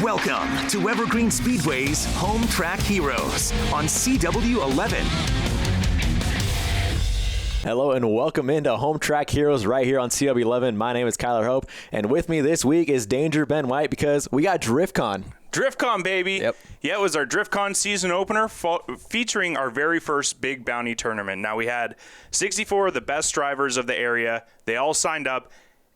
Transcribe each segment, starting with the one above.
Welcome to Evergreen Speedway's Home Track Heroes on CW11. Hello and welcome into Home Track Heroes right here on CW11. My name is Kyler Hope, and with me this week is Danger Ben White because we got Driftcon. Driftcon, baby. Yep. Yeah, it was our Driftcon season opener featuring our very first big bounty tournament. Now, we had 64 of the best drivers of the area. They all signed up,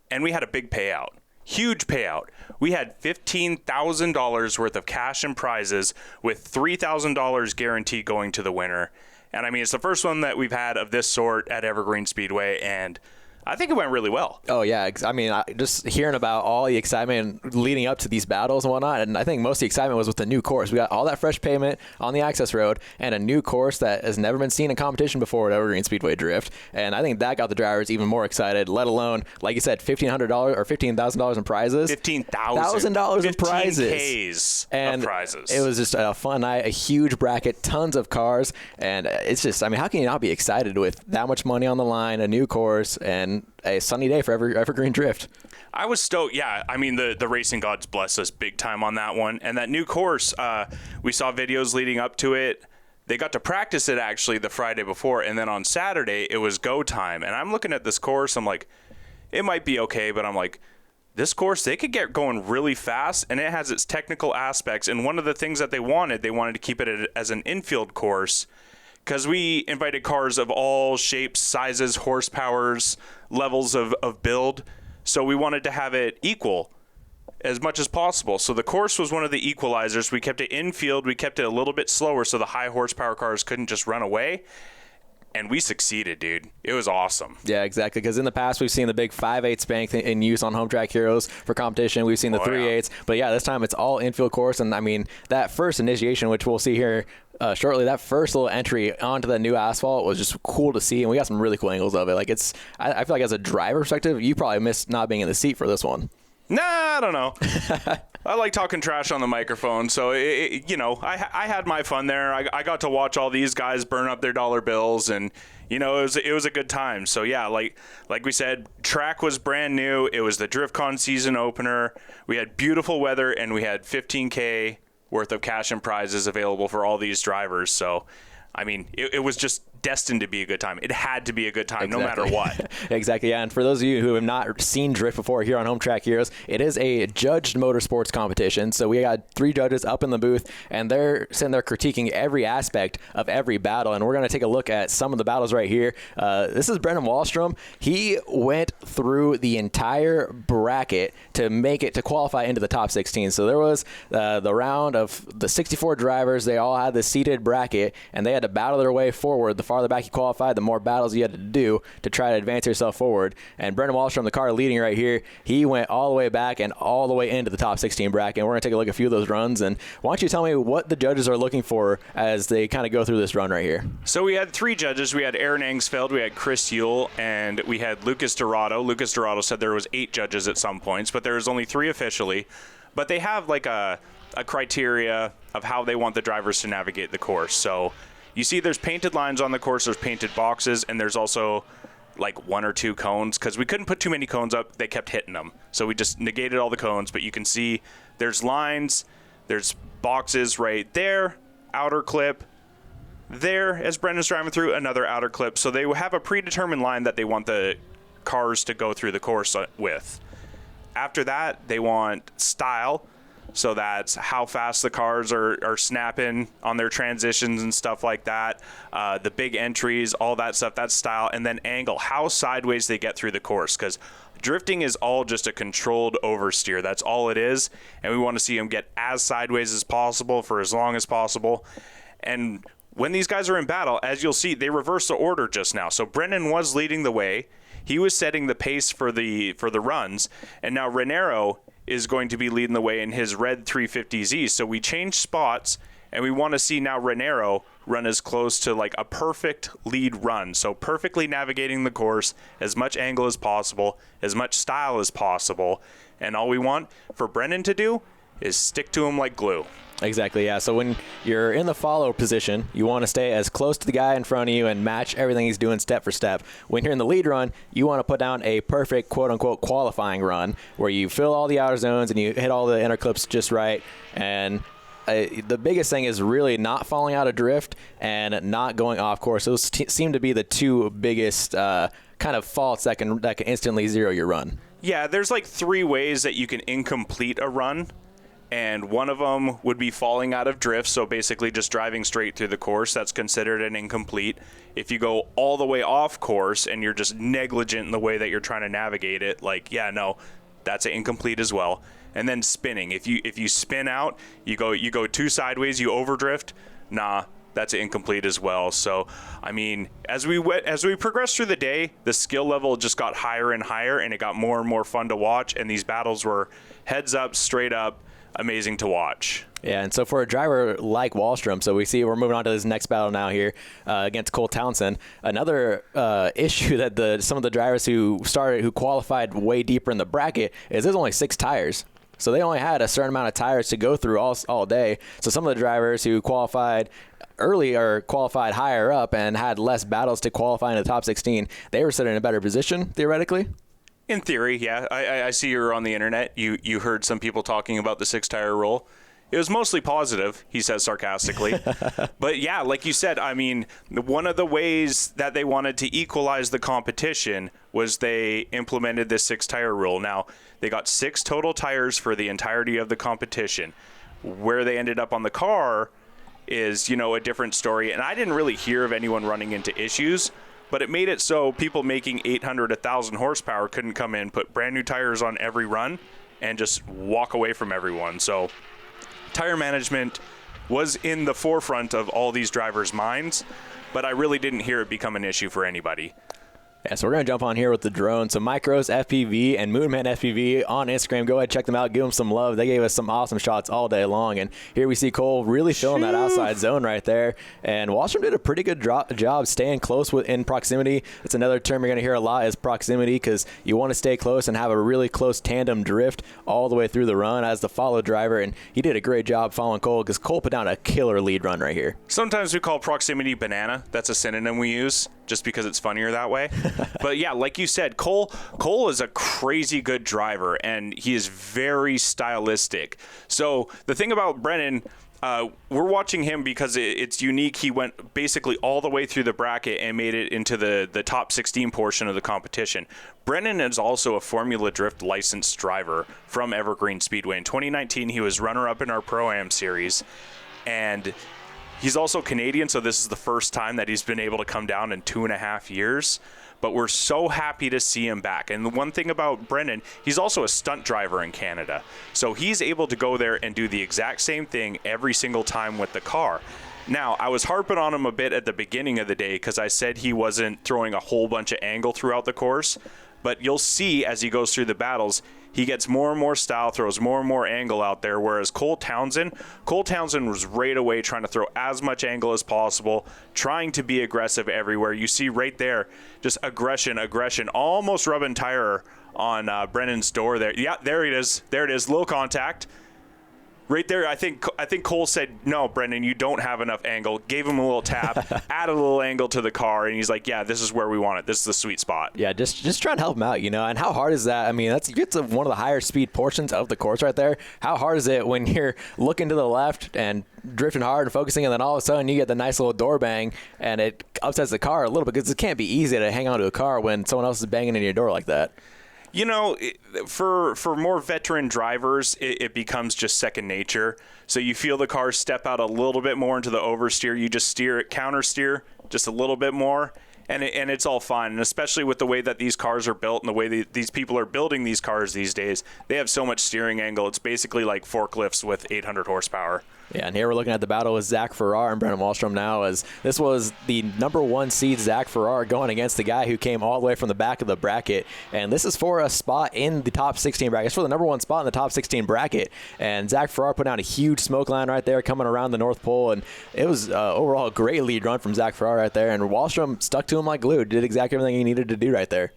and we had a big payout. Huge payout. We had $15,000 worth of cash and prizes with $3,000 guaranteed going to the winner. And I mean, it's the first one that we've had of this sort at Evergreen Speedway, and I think it went really well. Oh, yeah. I mean, just hearing about all the excitement leading up to these battles and whatnot, and I think most of the excitement was with the new course. We got all that fresh pavement on the access road and a new course that has never been seen in competition before at Evergreen Speedway Drift, and I think that got the drivers even more excited, let alone, like you said, $1,500 or $15,000 in prizes. $15,000 in prizes. $15,000 and of prizes. It was just a fun night, a huge bracket, tons of cars, and it's just, I mean, how can you not be excited with that much money on the line, a new course, and a sunny day for Evergreen Drift? I was stoked. Yeah, I mean, the racing gods blessed us big time on that one. And that new course, we saw videos leading up to it. They got to practice it actually the Friday before, and then on Saturday it was go time. And I'm looking at this course, I'm like, it might be okay, but I'm like, this course, they could get going really fast, and it has its technical aspects. And one of the things that they wanted to keep it as an infield course, because we invited cars of all shapes, sizes, horsepowers, levels of build. So we wanted to have it equal as much as possible. So the course was one of the equalizers. We kept it infield. We kept it a little bit slower so the high horsepower cars couldn't just run away. And we succeeded, dude. It was awesome. Yeah, exactly. Because in the past, we've seen the big 5/8 bank in use on Home Track Heroes for competition. We've seen the 3/8. But yeah, this time it's all infield course. And I mean, that first initiation, which we'll see here shortly, that first little entry onto the new asphalt was just cool to see. And we got some really cool angles of it. Like I feel like as a driver perspective, you probably missed not being in the seat for this one. Nah, I don't know. I like talking trash on the microphone, so I had my fun there. I got to watch all these guys burn up their dollar bills, and it was a good time. So yeah, like we said, track was brand new. It was the Driftcon season opener. We had beautiful weather, and we had $15K worth of cash and prizes available for all these drivers. So I mean, it was just destined to be a good time. It had to be a good time, exactly. No matter what. Exactly, yeah. And for those of you who have not seen Drift before here on Home Track Heroes, it is a judged motorsports competition. So we got 3 judges up in the booth, and they're sitting there critiquing every aspect of every battle. And we're going to take a look at some of the battles right here. This is Brennan Wallstrom. He went through the entire bracket to make it to qualify into the top 16. So there was the round of the 64 drivers. They all had the seated bracket, and they had to battle their way forward. The farther back you qualified, the more battles you had to do to try to advance yourself forward. And Brennan Wallstrom, the car leading right here, he went all the way back and all the way into the top 16 bracket. And we're going to take a look at a few of those runs. And why don't you tell me what the judges are looking for as they kind of go through this run right here? So we had 3 judges. We had Aaron Angsfeld, we had Chris Yule, and we had Lucas Dorado. Lucas Dorado said there was 8 judges at some points, but there was only 3 officially. But they have like a criteria of how they want the drivers to navigate the course. So you see there's painted lines on the course, there's painted boxes, and there's also like 1 or 2 cones because we couldn't put too many cones up. They kept hitting them. So we just negated all the cones, but you can see there's lines, there's boxes right there, outer clip, there as Brennan's driving through, another outer clip. So they have a predetermined line that they want the cars to go through the course with. After that, they want style. So that's how fast the cars are snapping on their transitions and stuff like that. The big entries, all that stuff, that's style. And then angle, how sideways they get through the course. Because drifting is all just a controlled oversteer. That's all it is. And we want to see them get as sideways as possible for as long as possible. And when these guys are in battle, as you'll see, they reverse the order just now. So Brennan was leading the way. He was setting the pace for the runs. And now Renero is going to be leading the way in his red 350Z. So we changed spots, and we want to see now Renero run as close to like a perfect lead run. So perfectly navigating the course, as much angle as possible, as much style as possible. And all we want for Brennan to do is stick to him like glue. Exactly, yeah. So when you're in the follow position, you want to stay as close to the guy in front of you and match everything he's doing step for step. When you're in the lead run, you want to put down a perfect quote-unquote qualifying run where you fill all the outer zones and you hit all the inner clips just right. And the biggest thing is really not falling out of drift and not going off course. Those seem to be the two biggest kind of faults that can instantly zero your run. Yeah, there's like 3 ways that you can incomplete a run. And one of them would be falling out of drift, so basically just driving straight through the course. That's considered an incomplete. If you go all the way off course and you're just negligent in the way that you're trying to navigate it, that's an incomplete as well. And then spinning. If you spin out, you go 2 sideways, you overdrift, that's an incomplete as well. So, I mean, as we progressed through the day, the skill level just got higher and higher, and it got more and more fun to watch. And these battles were heads up, straight up, amazing to watch. Yeah, and so for a driver like Wallstrom, so we're moving on to this next battle now here against Cole Townsend. Another issue that some of the drivers who qualified way deeper in the bracket is there's only 6 tires. So they only had a certain amount of tires to go through all day. So some of the drivers who qualified early or qualified higher up and had less battles to qualify in the top 16, they were sitting in a better position, theoretically. In theory, yeah. I see you're on the internet. You heard some people talking about the 6-tire rule. It was mostly positive, he says sarcastically. But yeah, like you said, I mean, one of the ways that they wanted to equalize the competition was they implemented this 6-tire rule. Now, they got 6 total tires for the entirety of the competition. Where they ended up on the car is, a different story. And I didn't really hear of anyone running into issues. But it made it so people making 800, 1,000 horsepower couldn't come in, put brand new tires on every run, and just walk away from everyone. So tire management was in the forefront of all these drivers' minds, but I really didn't hear it become an issue for anybody. Yeah, so we're going to jump on here with the drone. So Micros FPV and Moonman FPV on Instagram. Go ahead, check them out. Give them some love. They gave us some awesome shots all day long. And here we see Cole really filling that outside zone right there. And Wahlstrom did a pretty good job staying close in proximity. That's another term you're going to hear a lot is proximity, because you want to stay close and have a really close tandem drift all the way through the run as the follow driver. And he did a great job following Cole, because Cole put down a killer lead run right here. Sometimes we call proximity banana. That's a synonym we use, just because it's funnier that way. But yeah, like you said, Cole is a crazy good driver, and he is very stylistic. So the thing about Brennan, we're watching him because it's unique. He went basically all the way through the bracket and made it into the top 16 portion of the competition. Brennan is also a Formula Drift licensed driver from Evergreen Speedway. In 2019, he was runner-up in our Pro-Am series, and he's also Canadian, so this is the first time that he's been able to come down in 2.5 years. But we're so happy to see him back. And the one thing about Brennan, he's also a stunt driver in Canada. So he's able to go there and do the exact same thing every single time with the car. Now, I was harping on him a bit at the beginning of the day because I said he wasn't throwing a whole bunch of angle throughout the course. But you'll see as he goes through the battles, he gets more and more style, throws more and more angle out there, whereas Cole Townsend was right away trying to throw as much angle as possible, trying to be aggressive everywhere. You see right there, just aggression, almost rubbing tire on Brennan's door there. Yeah, there it is, low contact. Right there, I think Cole said, no, Brennan, you don't have enough angle. Gave him a little tap, added a little angle to the car, and he's like, yeah, this is where we want it. This is the sweet spot. Yeah, just trying to help him out, And how hard is that? I mean, you get to one of the higher speed portions of the course right there. How hard is it when you're looking to the left and drifting hard and focusing, and then all of a sudden you get the nice little door bang, and it upsets the car a little bit, because it can't be easy to hang on to a car when someone else is banging in your door like that. For more veteran drivers, it becomes just second nature. So you feel the car step out a little bit more into the oversteer. You just steer it, counter steer just a little bit more, and it's all fine. And especially with the way that these cars are built and the way these people are building these cars these days, they have so much steering angle. It's basically like forklifts with 800 horsepower. Yeah, and here we're looking at the battle with Zach Farrar and Brennan Wahlstrom now, as this was the number 1 seed Zach Farrar going against the guy who came all the way from the back of the bracket. And this is for a spot in the top 16 bracket. It's for the number 1 spot in the top 16 bracket. And Zach Farrar put down a huge smoke line right there coming around the North Pole. And it was overall a great lead run from Zach Farrar right there. And Wahlstrom stuck to him like glue, did exactly everything he needed to do right there.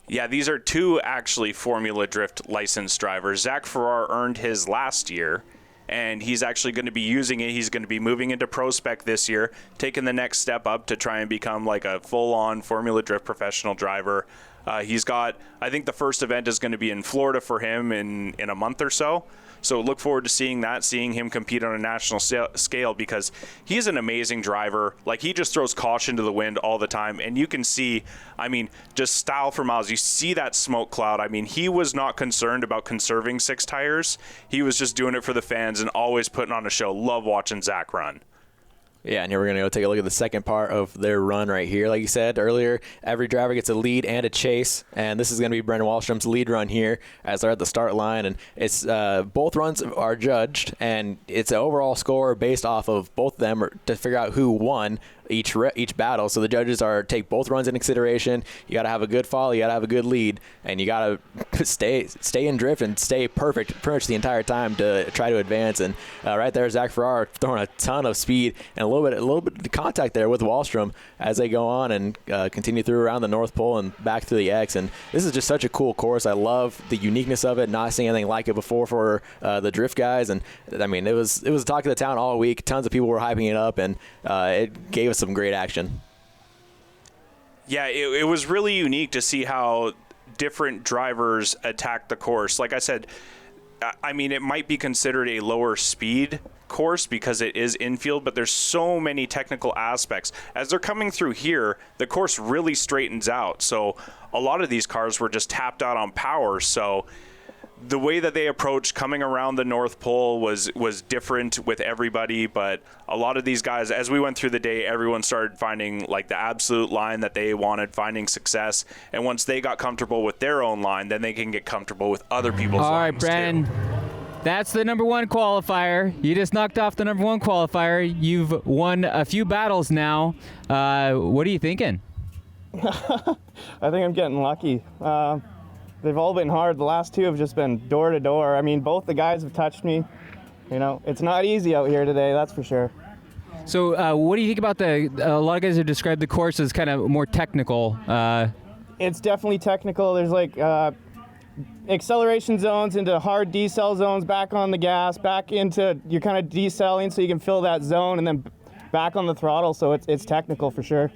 Yeah, these are 2 actually Formula Drift licensed drivers. Zach Farrar earned his last year, and he's actually going to be using it. He's going to be moving into Pro Spec this year, taking the next step up to try and become like a full-on Formula Drift professional driver. He's got, I think the first event is going to be in Florida for him in a month or so. So look forward to seeing him compete on a national scale, because he's an amazing driver. Like, he just throws caution to the wind all the time. And you can see, I mean, just style for miles. You see that smoke cloud. I mean, he was not concerned about conserving 6 tires. He was just doing it for the fans and always putting on a show. Love watching Zach run. Yeah, and here we're going to go take a look at the second part of their run right here. Like you said earlier, every driver gets a lead and a chase, and this is going to be Brennan Wallstrom's lead run here as they're at the start line. And it's both runs are judged, and it's an overall score based off of both of them to figure out who won each battle. So the judges take both runs into consideration. You got to have a good follow, you got to have a good lead, and you got to stay in drift and stay perfect pretty much the entire time to try to advance. And right there, Zach Farrar throwing a ton of speed and a little bit of contact there with Wahlstrom as they go on and continue through around the North Pole and back through the X. And this is just such a cool course. I love the uniqueness of it. Not seeing anything like it before for the drift guys. And I mean, it was the talk of the town all week. Tons of people were hyping it up, and it gave us some great action. Yeah, it was really unique to see how different drivers attack the course. Like I said, I mean, it might be considered a lower speed course because it is infield, but there's so many technical aspects. As they're coming through here, the course really straightens out. So a lot of these cars were just tapped out on power. So the way that they approached coming around the North Pole was different with everybody, but a lot of these guys, as we went through the day, everyone started finding like the absolute line that they wanted, finding success. And once they got comfortable with their own line, then they can get comfortable with other people's lines. All right, Brennan. Too. That's the number 1 qualifier. You just knocked off the number 1 qualifier. You've won a few battles now. What are you thinking? I think I'm getting lucky. They've all been hard. The last 2 have just been door to door. I mean, both the guys have touched me. You know, it's not easy out here today, that's for sure. So what do you think about a lot of guys have described the course as kind of more technical. It's definitely technical. There's like acceleration zones into hard decel zones, back on the gas, back into, you're kind of decelling so you can fill that zone, and then back on the throttle, so it's technical for sure.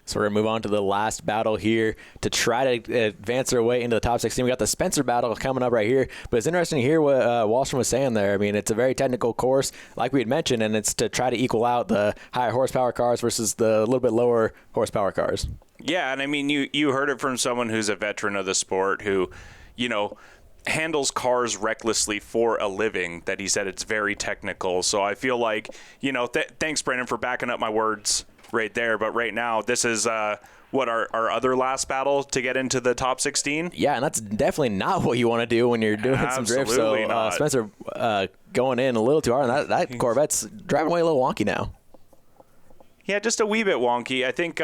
So we're going to move on to the last battle here to try to advance their way into the top 16. We got the Spencer battle coming up right here. But it's interesting to hear what Wallstrom was saying there. I mean, it's a very technical course, like we had mentioned, and it's to try to equal out the higher horsepower cars versus the little bit lower horsepower cars. Yeah, and I mean, you heard it from someone who's a veteran of the sport who, you know, handles cars recklessly for a living, that he said it's very technical. So I feel like, you know, thanks, Brennan, for backing up my words right there. But right now, this is what our other last battle to get into the top 16. Yeah, and that's definitely not what you want to do when you're doing some drift. So not. Spencer going in a little too hard, and that Corvette's driving away a little wonky now. Yeah, just a wee bit wonky. I think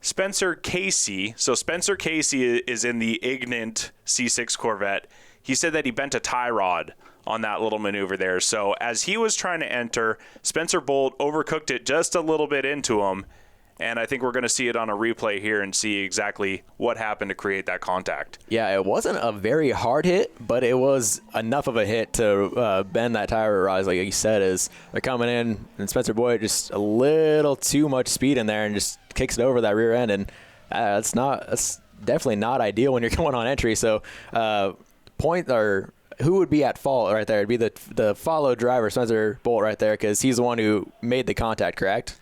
Spencer Casey. So Spencer Casey is in the Ignant C6 Corvette. He said that he bent a tie rod on that little maneuver there. So as he was trying to enter, Spencer Bolt overcooked it just a little bit into him. And I think we're going to see it on a replay here and see exactly what happened to create that contact. Yeah, it wasn't a very hard hit, but it was enough of a hit to bend that tire rod, like you said, as they're coming in. And Spencer Boyd just a little too much speed in there and just kicks it over that rear end. And that's definitely not ideal when you're going on entry. So who would be at fault right there? It'd be the follow driver, Spencer Bolt, right there, because he's the one who made the contact, correct?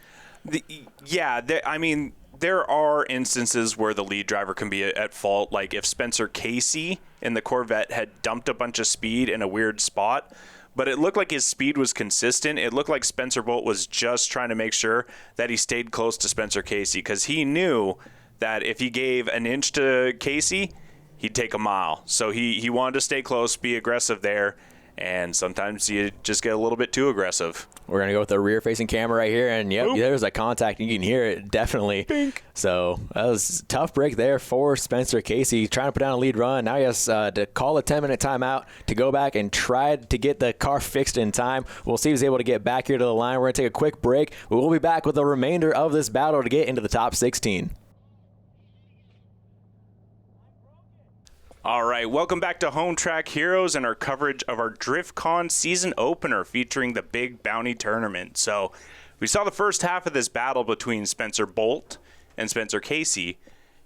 I mean, there are instances where the lead driver can be at fault. Like if Spencer Casey in the Corvette had dumped a bunch of speed in a weird spot, but it looked like his speed was consistent. It looked like Spencer Bolt was just trying to make sure that he stayed close to Spencer Casey, because he knew that if he gave an inch to Casey, he'd take a mile. So he wanted to stay close, be aggressive there, and sometimes you just get a little bit too aggressive. We're going to go with the rear-facing camera right here, and yep, there's that contact. You can hear it, definitely. Bink. So that was a tough break there for Spencer Casey, trying to put down a lead run. Now he has to call a 10-minute timeout to go back and try to get the car fixed in time. We'll see if he's able to get back here to the line. We're going to take a quick break. We'll be back with the remainder of this battle to get into the top 16. All right, welcome back to Home Track Heroes and our coverage of our Driftcon season opener featuring the Big Bounty Tournament. So we saw the first half of this battle between Spencer Bolt and Spencer Casey.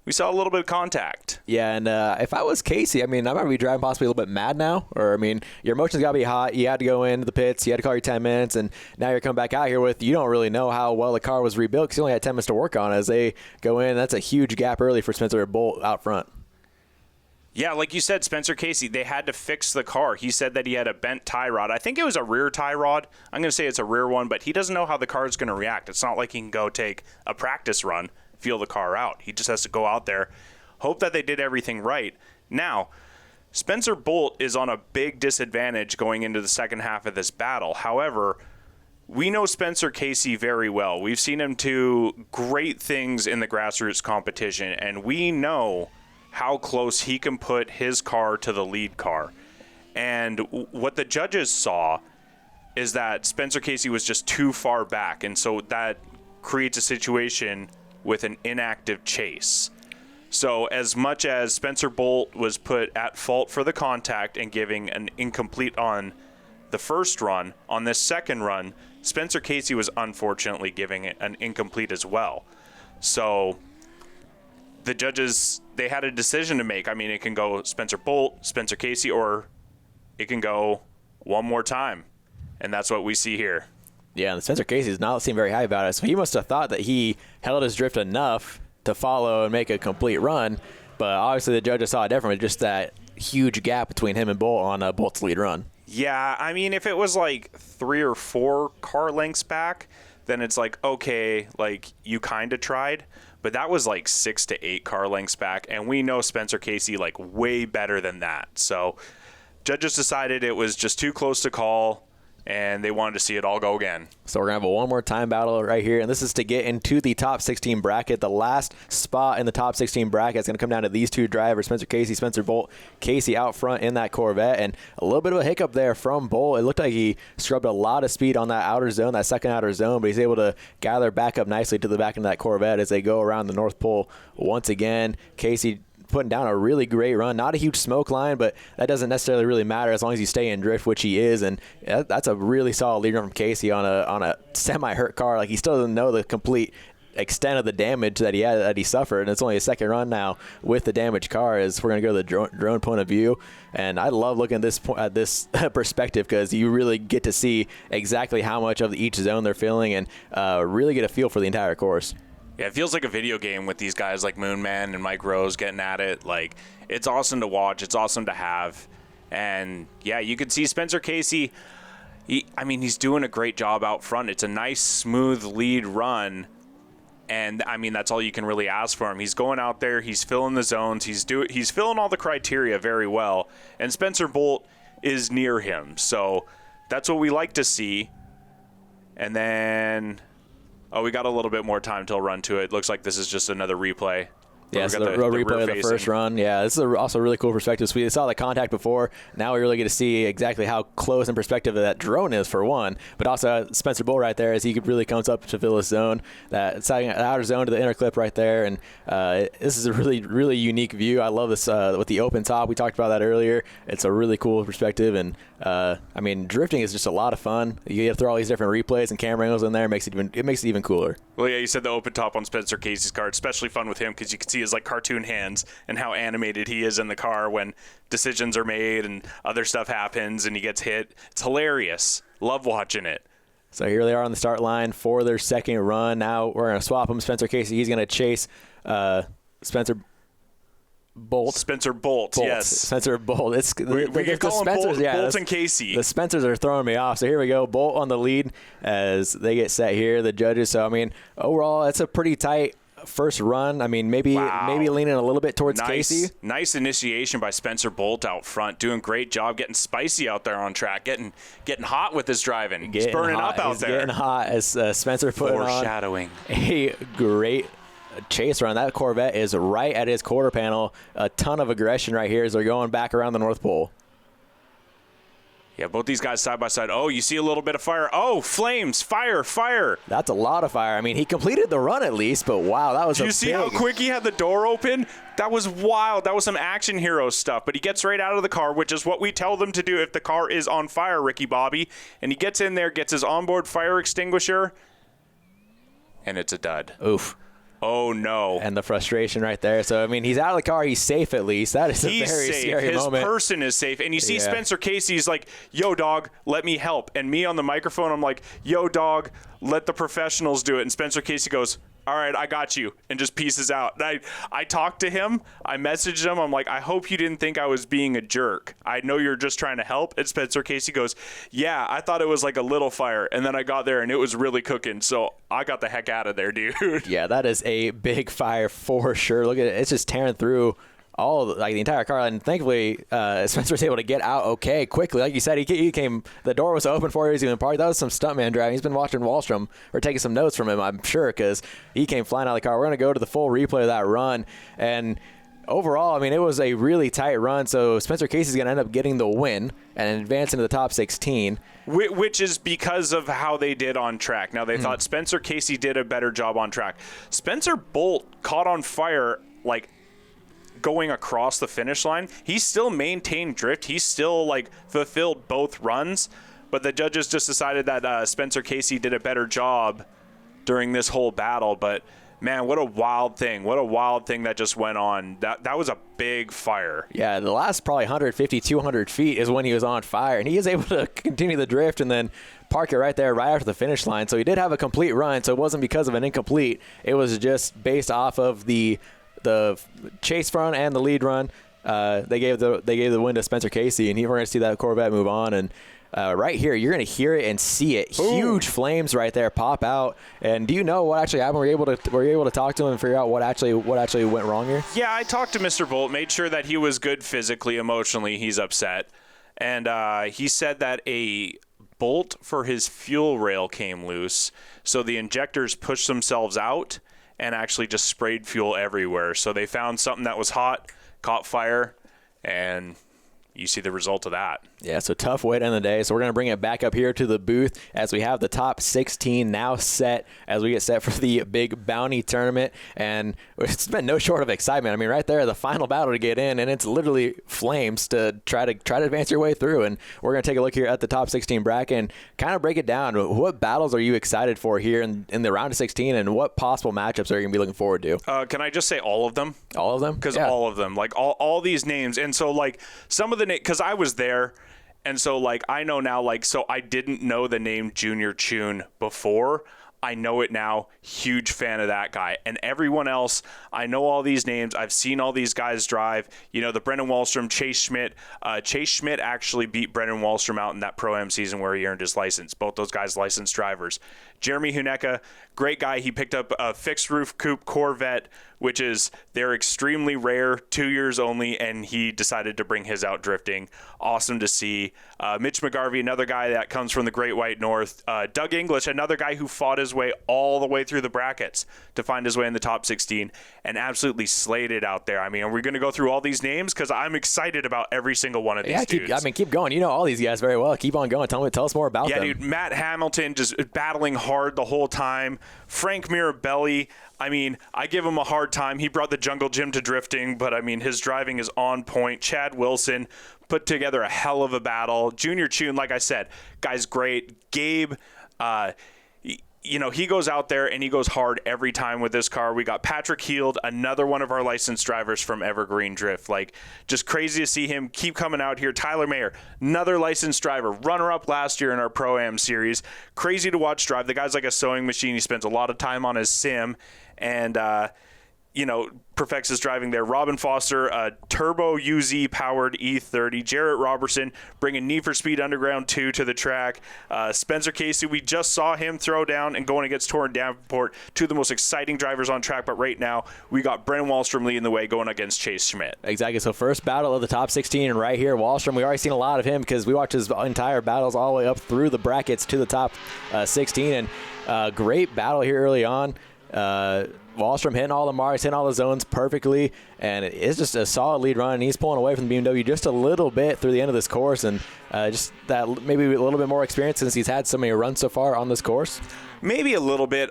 We saw a little bit of contact. Yeah, and if I was Casey, I mean, I might be driving possibly a little bit mad now. Or, I mean, your emotions got to be hot. You had to go into the pits. You had to call your 10 minutes. And now you're coming back out here with, you don't really know how well the car was rebuilt because you only had 10 minutes to work on it as they go in. That's a huge gap early for Spencer Bolt out front. Yeah, like you said, Spencer Casey, they had to fix the car. He said that he had a bent tie rod. I think it was a rear tie rod. I'm going to say it's a rear one, but he doesn't know how the car is going to react. It's not like he can go take a practice run, feel the car out. He just has to go out there, hope that they did everything right. Now, Spencer Bolt is on a big disadvantage going into the second half of this battle. However, we know Spencer Casey very well. We've seen him do great things in the grassroots competition, and we know how close he can put his car to the lead car. And what the judges saw is that Spencer Casey was just too far back, and so that creates a situation with an inactive chase. So as much as Spencer Bolt was put at fault for the contact and giving an incomplete on the first run, on this second run, Spencer Casey was unfortunately giving it an incomplete as well. So the judges, they had a decision to make. I mean, it can go Spencer Bolt, Spencer Casey, or it can go one more time. And that's what we see here. Yeah, and Spencer Casey does not seem very high about it. So he must have thought that he held his drift enough to follow and make a complete run. But obviously the judges saw it differently, just that huge gap between him and Bolt on Bolt's lead run. Yeah, I mean, if it was like 3 or 4 car lengths back, then it's like, okay, like you kind of tried. But that was like 6 to 8 car lengths back, and we know Spencer Casey like way better than that. So judges decided it was just too close to call, and they wanted to see it all go again. So we're going to have a one more time battle right here, and this is to get into the top 16 bracket. The last spot in the top 16 bracket is going to come down to these two drivers, Spencer Casey, Spencer Bolt. Casey out front in that Corvette, and a little bit of a hiccup there from Bolt. It looked like he scrubbed a lot of speed on that outer zone, that second outer zone, but he's able to gather back up nicely to the back of that Corvette as they go around the North Pole once again. Casey putting down a really great run. Not a huge smoke line, but that doesn't necessarily really matter as long as you stay in drift, which he is, and that's a really solid lead run from Casey on a semi-hurt car. Like, he still doesn't know the complete extent of the damage that he suffered, and it's only a second run now with the damaged car. As we're going to go to the drone point of view, and I love looking at this perspective because you really get to see exactly how much of each zone they're feeling and really get a feel for the entire course. Yeah, it feels like a video game with these guys like Moonman and Mike Rose getting at it. Like, it's awesome to watch. It's awesome to have. And, yeah, you can see Spencer Casey, he's doing a great job out front. It's a nice, smooth lead run. And, I mean, that's all you can really ask for him. He's going out there. He's filling the zones. He's filling all the criteria very well. And Spencer Bolt is near him. So that's what we like to see. And then... oh, we got a little bit more time till run to it. Looks like this is just another replay. Yeah, it's the replay of the first run. Yeah, this is also a really cool perspective. So we saw the contact before. Now we really get to see exactly how close in perspective that drone is, for one. But also Spencer Bolt right there as he really comes up to fill his zone. That outer zone to the inner clip right there. And this is a really, really unique view. I love this with the open top. We talked about that earlier. It's a really cool perspective. And, drifting is just a lot of fun. You get to throw all these different replays and camera angles in there. It makes it even cooler. Well, yeah, you said the open top on Spencer Casey's car. It's especially fun with him because you can see his like cartoon hands and how animated he is in the car when decisions are made and other stuff happens and he gets hit. It's hilarious. Love watching it. So here they are on the start line for their second run. Now we're going to swap them. Spencer Casey, he's going to chase Spencer Bolt. Yes. Spencer Bolt. We call him Bolt and Casey. The Spencers are throwing me off. So here we go. Bolt on the lead as they get set here, the judges. So, overall, it's a pretty tight first run. Maybe leaning a little bit towards Casey. Nice initiation by Spencer Bolt out front. Doing great job getting spicy out there on track. Getting hot with his driving. He's burning up out there. Getting hot as Spencer put foreshadowing on a great chase run. That Corvette is right at his quarter panel. A ton of aggression right here as they're going back around the North Pole. Yeah, both these guys side by side. Oh, you see a little bit of fire. Oh, flames, fire, fire. That's a lot of fire. I mean, he completed the run at least, but wow, that was Did you see how quick he had the door open? That was wild. That was some action hero stuff. But he gets right out of the car, which is what we tell them to do if the car is on fire, Ricky Bobby. And he gets in there, gets his onboard fire extinguisher, and it's a dud. Oof. Oh, no. And the frustration right there. So, I mean, he's out of the car. He's safe at least. That is a very scary moment. His person is safe. And you see Spencer Casey's like, yo, dog, let me help. And me on the microphone, I'm like, yo, dog, let the professionals do it. And Spencer Casey goes, all right, I got you, and just pieces out. And I talked to him. I messaged him. I'm like, I hope you didn't think I was being a jerk. I know you're just trying to help. And Spencer Casey goes, yeah, I thought it was like a little fire. And then I got there, and it was really cooking. So I got the heck out of there, dude. Yeah, that is a big fire for sure. Look at it. It's just tearing through the entire car, and thankfully Spencer was able to get out okay quickly. Like you said, he came. The door was open for him. He was even parked. That was some stuntman driving. He's been watching Wallstrom or taking some notes from him, I'm sure, because he came flying out of the car. We're going to go to the full replay of that run, and overall, I mean, it was a really tight run. So Spencer Casey's going to end up getting the win and advance into the top 16. Which is because of how they did on track. Now, they thought Spencer Casey did a better job on track. Spencer Bolt caught on fire, like, going across the finish line. He still maintained drift. He still fulfilled both runs, but the judges just decided that Spencer Casey did a better job during this whole battle. But man, what a wild thing that just went on. That was a big fire. Yeah, the last probably 150 200 feet is when he was on fire, and he is able to continue the drift and then park it right there right after the finish line. So he did have a complete run, so it wasn't because of an incomplete. It was just based off of the chase run and the lead run. They gave the win to Spencer Casey, and we're going to see that Corvette move on. And right here, you're going to hear it and see it. Ooh. Huge flames right there pop out. And do you know what actually happened? Were you able to talk to him and figure out what actually went wrong here? Yeah, I talked to Mr. Bolt, made sure that he was good physically, emotionally. He's upset, and he said that a bolt for his fuel rail came loose, so the injectors pushed themselves out and actually just sprayed fuel everywhere. So they found something that was hot, caught fire, and you see the result of that. Yeah, so tough way to end the day. So we're going to bring it back up here to the booth as we have the top 16 now set as we get set for the big bounty tournament. And it's been no short of excitement. I mean, right there, the final battle to get in, and it's literally flames to try to advance your way through. And we're going to take a look here at the top 16 bracket and kind of break it down. What battles are you excited for here in the round of 16, and what possible matchups are you going to be looking forward to? Can I just say all of them? All of them? Because all of them. All these names. And so, some of the names, because I was there, and so, I know now, so I didn't know the name Junior Chun before. I know it now. Huge fan of that guy. And everyone else, I know all these names. I've seen all these guys drive. You know, the Brennan Wahlstrom, Chase Schmidt. Chase Schmidt actually beat Brennan Wahlstrom out in that Pro-Am season where he earned his license. Both those guys licensed drivers. Jeremy Hunecka, great guy. He picked up a fixed roof coupe Corvette, which they're extremely rare, 2 years only, and he decided to bring his out drifting. Awesome to see. Mitch Mcgarvey, another guy that comes from the Great White North. Doug English, another guy who fought his way all the way through the brackets to find his way in the top 16 and absolutely slayed it out there. I mean, are we going to go through all these names? Because I'm excited about every single one of these dudes. Keep going. You know all these guys very well. Keep on going. Tell us more about them. Yeah, dude. Matt Hamilton just battling hard the whole time. Frank Mirabelli, I mean, I give him a hard time. He brought the Jungle Gym to drifting, but, I mean, his driving is on point. Chad Wilson put together a hell of a battle. Junior Chun, like I said, guy's great. Gabe, he goes out there and he goes hard every time with this car. We got Patrick Heald, another one of our licensed drivers from Evergreen Drift. Just crazy to see him keep coming out here. Tyler Mayer, another licensed driver, runner-up last year in our Pro-Am series. Crazy to watch drive. The guy's like a sewing machine. He spends a lot of time on his sim and, perfects his driving there. Robin Foster, a turbo UZ-powered E30. Jarrett Robertson, bringing Need for Speed Underground 2 to the track. Spencer Casey, we just saw him throw down and going against Tauren Davenport, two of the most exciting drivers on track. But right now, we got Brennan Wahlstrom leading the way going against Chase Schmidt. Exactly. So first battle of the top 16, and right here, Wahlstrom, we already seen a lot of him because we watched his entire battles all the way up through the brackets to the top 16. And great battle here early on. Wallstrom hitting all the marks, hitting all the zones perfectly, and it's just a solid lead run. And he's pulling away from the BMW just a little bit through the end of this course, and just that maybe a little bit more experience since he's had so many runs so far on this course. Maybe a little bit.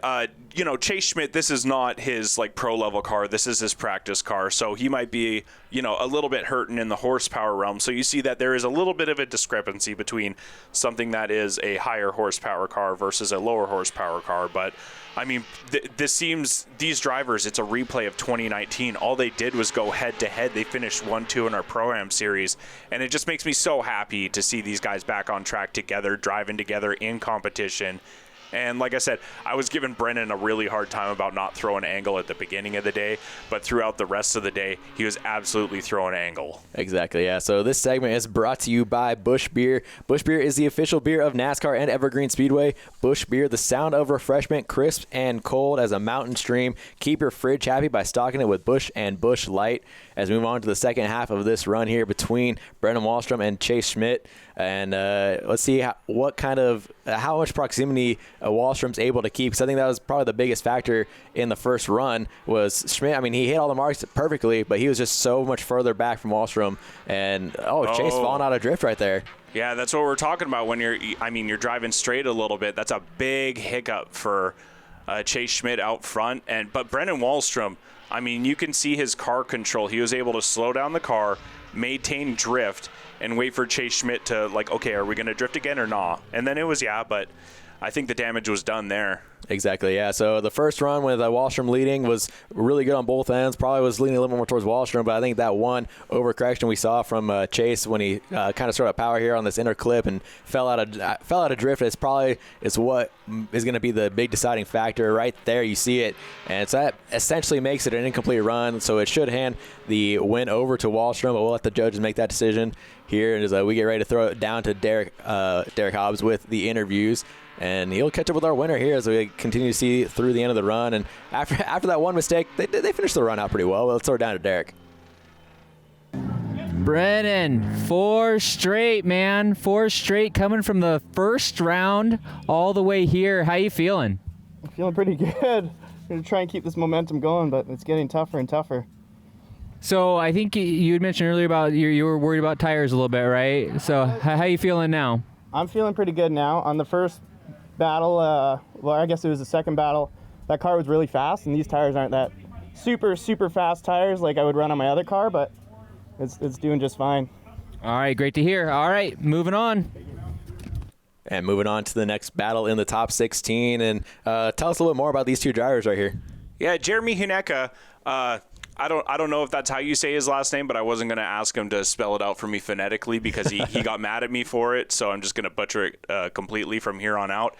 Chase Schmidt, this is not his pro level car. This is his practice car. So he might be, a little bit hurting in the horsepower realm. So you see that there is a little bit of a discrepancy between something that is a higher horsepower car versus a lower horsepower car. But I mean, these drivers, it's a replay of 2019. All they did was go head to head. They finished 1-2 in our Pro-Am series. And it just makes me so happy to see these guys back on track together, driving together in competition. And like I said, I was giving Brennan a really hard time about not throwing angle at the beginning of the day, but throughout the rest of the day, he was absolutely throwing angle. Exactly, yeah. So this segment is brought to you by Busch Beer. Busch Beer is the official beer of NASCAR and Evergreen Speedway. Busch Beer, the sound of refreshment, crisp and cold as a mountain stream. Keep your fridge happy by stocking it with Busch and Busch Light. As we move on to the second half of this run here between Brennan Wallstrom and Chase Schmidt. And let's see how much proximity Wallstrom's able to keep. Because I think that was probably the biggest factor in the first run was Schmidt. I mean, he hit all the marks perfectly, but he was just so much further back from Wallstrom. And, Chase falling out of drift right there. Yeah, that's what we're talking about when you're driving straight a little bit. That's a big hiccup for Chase Schmidt out front. But Brennan Wallstrom, I mean, you can see his car control. He was able to slow down the car, maintain drift, and wait for Chase Schmidt to okay, are we going to drift again or not? And then it was, but I think the damage was done there. Exactly, yeah. So the first run with Wahlstrom leading was really good on both ends. Probably was leaning a little more towards Wahlstrom, but I think that one overcorrection we saw from Chase when he kind of started power here on this inner clip and fell out of drift is what is going to be the big deciding factor right there. You see it, and so that essentially makes it an incomplete run. So it should hand the win over to Wahlstrom, but we'll let the judges make that decision here as we get ready to throw it down to Derek Hobbs with the interviews. And he'll catch up with our winner here as we continue to see through the end of the run. And after that one mistake, they finished the run out pretty well. Let's throw it down to Derek. Brennan, 4 straight, man. 4 straight coming from the first round all the way here. How you feeling? I'm feeling pretty good. I'm going to try and keep this momentum going, but it's getting tougher and tougher. So I think you had mentioned earlier about you were worried about tires a little bit, right? So how you feeling now? I'm feeling pretty good now. On the first battle, I guess it was the second battle, that car was really fast, and these tires aren't that super fast tires like I would run on my other car, but it's doing just fine. All right, great to hear. All right, moving on. And moving on to the next battle in the top 16, and tell us a little bit more about these two drivers right here. Yeah, Jeremy Hunecka. I don't know if that's how you say his last name, but I wasn't going to ask him to spell it out for me phonetically because he got mad at me for it, so I'm just going to butcher it completely from here on out.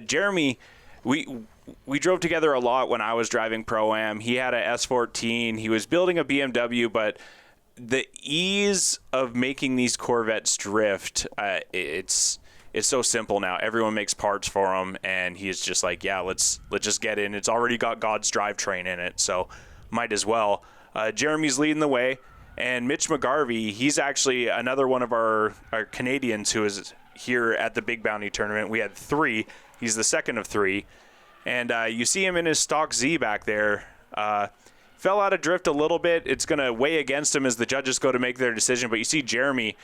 Jeremy, we drove together a lot when I was driving Pro-Am. He had a S14. He was building a BMW, but the ease of making these Corvettes drift, it's so simple now. Everyone makes parts for him, and he's just like, yeah, let's just get in. It's already got God's drivetrain in it, so might as well. Jeremy's leading the way, and Mitch Mcgarvey, he's actually another one of our Canadians who is here at the Big Bounty tournament. We had 3. He's the second of 3, and you see him in his stock Z back there. Fell out of drift a little bit. It's going to weigh against him as the judges go to make their decision, but you see Jeremy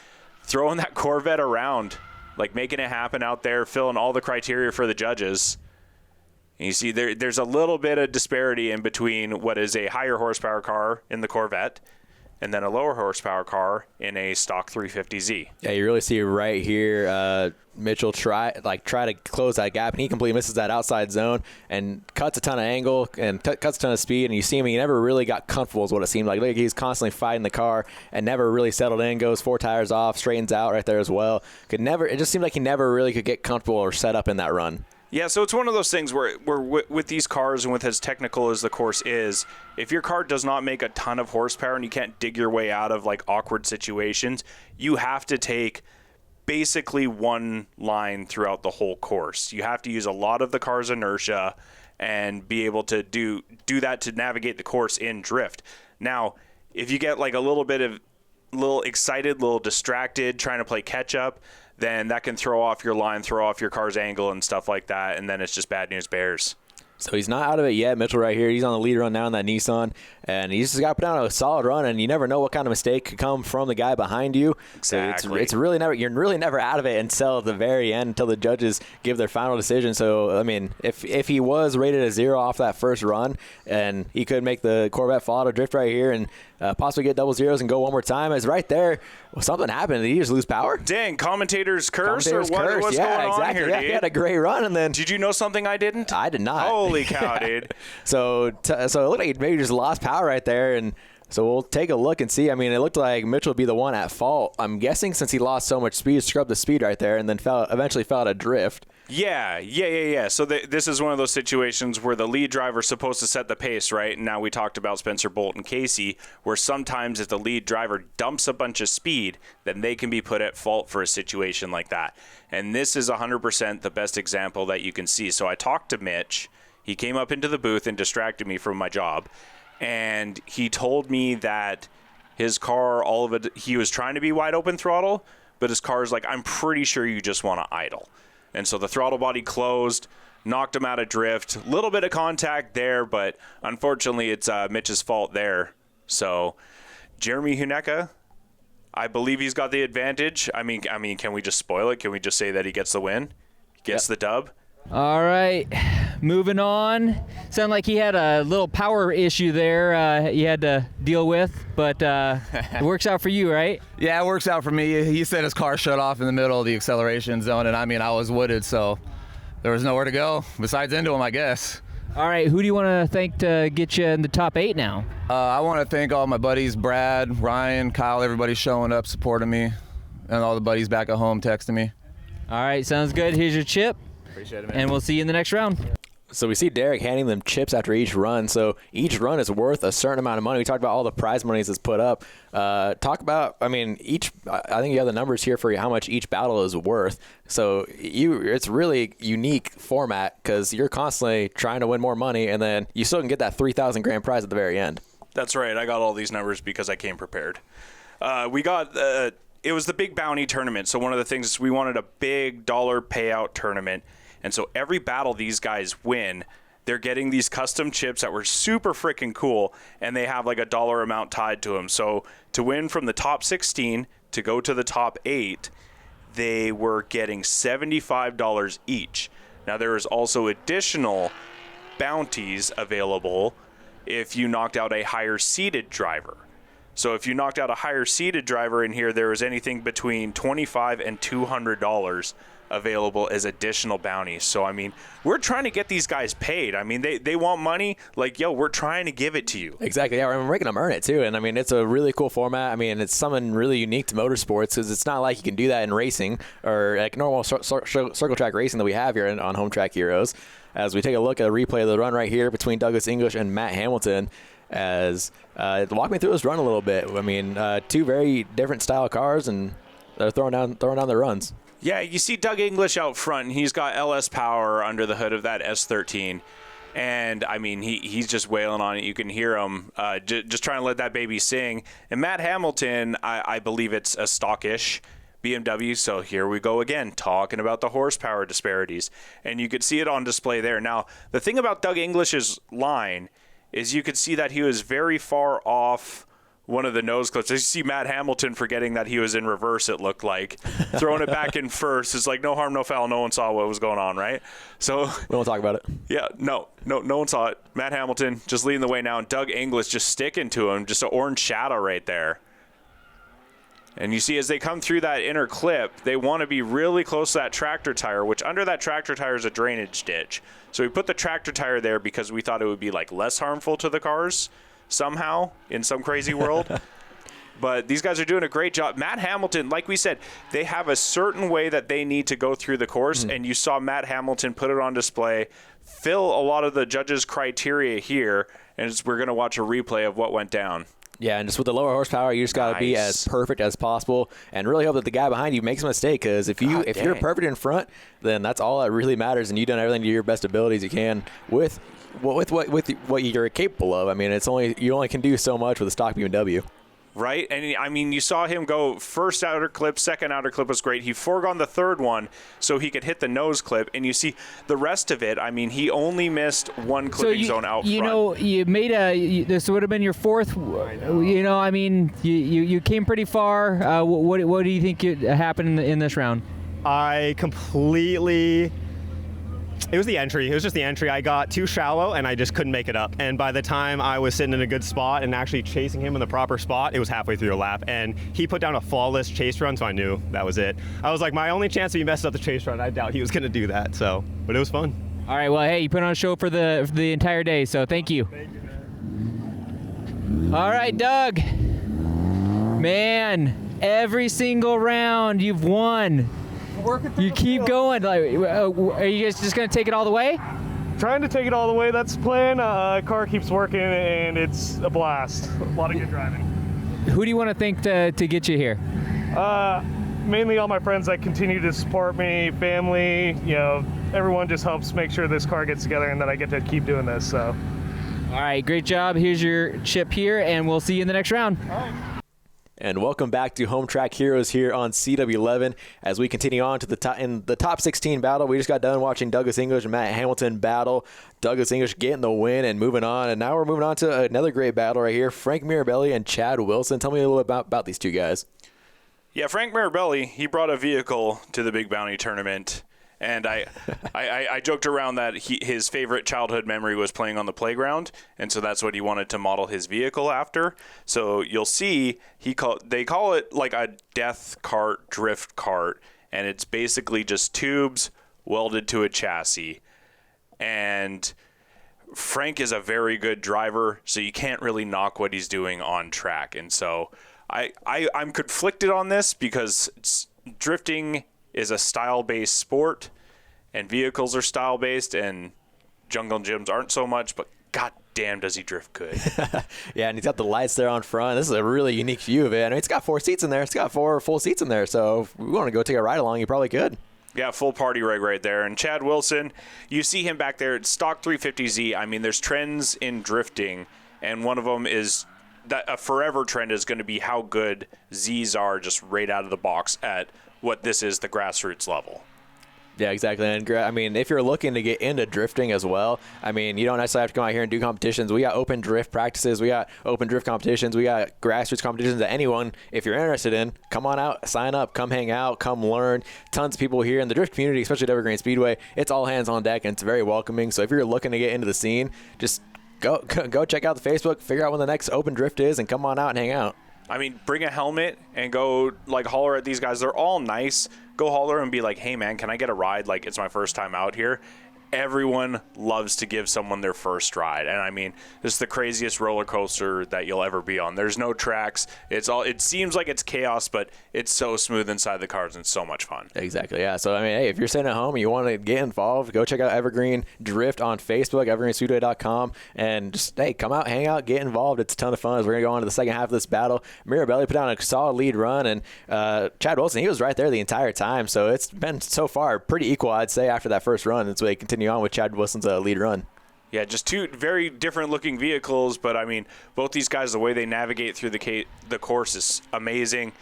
throwing that Corvette around, making it happen out there, filling all the criteria for the judges. And you see there's a little bit of disparity in between what is a higher horsepower car in the Corvette and then a lower horsepower car in a stock 350Z. Yeah, you really see right here Mitchell try to close that gap, and he completely misses that outside zone and cuts a ton of angle and cuts a ton of speed. And you see him, he never really got comfortable is what it seemed like. He's constantly fighting the car and never really settled in, goes 4 tires off, straightens out right there as well. It just seemed like he never really could get comfortable or set up in that run. Yeah, so it's one of those things where with these cars and with as technical as the course is, if your car does not make a ton of horsepower and you can't dig your way out of awkward situations, you have to take basically one line throughout the whole course. You have to use a lot of the car's inertia and be able to do that to navigate the course in drift. Now, if you get a little excited, a little distracted, trying to play catch up, then that can throw off your line, throw off your car's angle and stuff like that, and then it's just bad news bears. So he's not out of it yet. Mitchell right here. He's on the lead run now in that Nissan, and he's just got to put down a solid run, and you never know what kind of mistake could come from the guy behind you. Exactly. So it's really never, you're really never out of it until the very end, until the judges give their final decision. So, I mean, if he was rated a 0 off that first run, and he could make the Corvette fall out of drift right here and possibly get double zeros and go one more time, it's right there. Well, something happened. Did he just lose power? Dang, commentators curse Commentators or what, curse. what's Yeah, going exactly. on here, Yeah, dude? he had a great run, and then Did you know something I didn't? I did not. Holy cow, dude. So it looked like he maybe just lost power right there, and so we'll take a look and see. I mean, it looked like Mitchell would be the one at fault. I'm guessing since he lost so much speed, scrubbed the speed right there, and then eventually fell out of drift. Yeah. So this is one of those situations where the lead driver's supposed to set the pace, right? And now we talked about Spencer Bolt and Casey, where sometimes if the lead driver dumps a bunch of speed, then they can be put at fault for a situation like that. And this is 100% the best example that you can see. So I talked to Mitch. He came up into the booth and distracted me from my job. And he told me that his car, all of it, he was trying to be wide open throttle, but his car is like, I'm pretty sure you just want to idle. And so the throttle body closed, knocked him out of drift. A little bit of contact there, but unfortunately it's Mitch's fault there. So Jeremy Hunecka, I believe he's got the advantage. I mean, can we just spoil it? Can we just say that he gets the win? Gets the dub? All right, moving on. Sounded like he had a little power issue there he had to deal with, but it works out for you, right? Yeah, it works out for me. He said his car shut off in the middle of the acceleration zone, and I mean, I was wooded, so there was nowhere to go besides into him, I guess. All right, who do you want to thank to get you in the top 8 now? I want to thank all my buddies, Brad, Ryan, Kyle, everybody showing up, supporting me, and all the buddies back at home texting me. All right, sounds good. Here's your chip. Appreciate it, man. And we'll see you in the next round. So we see Derek handing them chips after each run. So each run is worth a certain amount of money. We talked about all the prize monies that's put up. Talk about, I mean, I think you have the numbers here for how much each battle is worth. So it's really unique format because you're constantly trying to win more money, and then you still can get that 3,000 grand prize at the very end. That's right. I got all these numbers because I came prepared. We got it was the big bounty tournament. So one of the things is we wanted a big dollar payout tournament. And so every battle these guys win, they're getting these custom chips that were super freaking cool, and they have like a dollar amount tied to them. So to win from the top 16 to go to the top 8, they were getting $75 each. Now there is also additional bounties available if you knocked out a higher seeded driver. So if you knocked out a higher seeded driver in here, there was anything between $25 and $200 available as additional bounties. So, I mean, we're trying to get these guys paid. I mean, they want money. Like, yo, we're trying to give it to you. Exactly. Yeah, we're making them earn it, too. And, I mean, it's a really cool format. I mean, it's something really unique to motorsports because it's not like you can do that in racing or like normal circle track racing that we have here on Home Track Heroes. As we take a look at a replay of the run right here between Douglas English and Matt Hamilton, as walk me through this run a little bit. I mean, two very different style cars, and they're throwing down their runs. Yeah, you see Doug English out front, and he's got LS power under the hood of that S13. And, I mean, he's just wailing on it. You can hear him just trying to let that baby sing. And Matt Hamilton, I believe it's a stockish BMW. So here we go again, talking about the horsepower disparities. And you could see it on display there. Now, the thing about Doug English's line is you could see that he was very far off one of the nose clips. You see Matt Hamilton forgetting that he was in reverse, it looked like. Throwing it back in first. It's like no harm, no foul. No one saw what was going on, right? So we won't talk about it. Yeah, no one saw it. Matt Hamilton just leading the way now, and Doug English just sticking to him. Just an orange shadow right there. And you see as they come through that inner clip, they want to be really close to that tractor tire, which under that tractor tire is a drainage ditch. So we put the tractor tire there because we thought it would be like less harmful to the cars somehow in some crazy world. But these guys are doing a great job. Matt Hamilton, like we said, they have a certain way that they need to go through the course, and you saw Matt Hamilton put it on display, fill a lot of the judges' criteria here, and we're going to watch a replay of what went down. Yeah, and just with the lower horsepower, you just got to be as perfect as possible and really hope that the guy behind you makes a mistake, because if you're perfect in front, then that's all that really matters, and you've done everything to your best abilities you can with what you're capable of. I mean, you only can do so much with a stock BMW. Right? And I mean, you saw him go first outer clip, second outer clip was great. He foregone the third one so he could hit the nose clip. And you see the rest of it, I mean, he only missed one clipping zone out front. You know, you made this would have been your fourth. You know, I mean, you came pretty far. What do you think happened in this round? It was the entry. It was just the entry. I got too shallow and I just couldn't make it up. And by the time I was sitting in a good spot and actually chasing him in the proper spot, it was halfway through a lap. And he put down a flawless chase run, so I knew that was it. I was like, my only chance if he messed up the chase run, I doubt he was going to do that. So, but it was fun. All right. Well, hey, you put on a show for the entire day, so thank you. Thank you, man. All right, Doug. Man, every single round you've won. You keep going. Like, are you guys just going to take it all the way? Trying to take it all the way. That's the plan. Car keeps working, and it's a blast. A lot of good driving. Who do you want to thank to get you here? Mainly all my friends that continue to support me, family. You know, everyone just helps make sure this car gets together and that I get to keep doing this. So. All right, great job. Here's your chip here, and we'll see you in the next round. All right. And welcome back to Home Track Heroes here on CW11 as we continue on to the top 16 battle. We just got done watching Douglas English and Matt Hamilton battle. Douglas English getting the win and moving on. And now we're moving on to another great battle right here. Frank Mirabelli and Chad Wilson. Tell me a little bit about these two guys. Yeah, Frank Mirabelli, he brought a vehicle to the Big Bounty tournament. And I joked around that his favorite childhood memory was playing on the playground, and so that's what he wanted to model his vehicle after. So you'll see they call it like a death cart, drift cart, and it's basically just tubes welded to a chassis. And Frank is a very good driver, so you can't really knock what he's doing on track. And so I'm conflicted on this because drifting is a style-based sport, and vehicles are style-based, and jungle gyms aren't so much, but god damn does he drift good. Yeah, and he's got the lights there on front. This is a really unique view of it. I mean, it's got 4 seats in there. It's got 4 full seats in there, so if we want to go take a ride along, you probably could. Yeah, full party rig right there. And Chad Wilson, you see him back there. It's stock 350Z. I mean, there's trends in drifting, and one of them is that a forever trend is going to be how good Zs are just right out of the box at what this is, the grassroots level. Yeah, exactly. And I mean, if you're looking to get into drifting as well, I mean, you don't necessarily have to come out here and do competitions. We got open drift practices. We got open drift competitions. We got grassroots competitions that anyone, if you're interested in, come on out, sign up, come hang out, come learn. Tons of people here in the drift community, especially at Evergreen Speedway. It's all hands on deck, and it's very welcoming. So if you're looking to get into the scene, just go check out the Facebook, figure out when the next open drift is, and come on out and hang out. I mean, bring a helmet and go, like, holler at these guys. They're all nice. Go holler and be like, hey, man, can I get a ride? Like, it's my first time out here. Everyone loves to give someone their first ride. And, I mean, this is the craziest roller coaster that you'll ever be on. There's no tracks. It seems like it's chaos, but it's so smooth inside the cars and so much fun. Exactly, yeah. So, I mean, hey, if you're sitting at home and you want to get involved, go check out Evergreen Drift on Facebook, evergreenspeedway.com, and just, hey, come out, hang out, get involved. It's a ton of fun as we're going to go on to the second half of this battle. Mirabelli put down a solid lead run, and Chad Wilson, he was right there the entire time. So it's been so far pretty equal, I'd say, after that first run. That's why they continue on with Chad Wilson's lead run. Yeah, just two very different looking vehicles, but I mean, both these guys, the way they navigate through the course is amazing,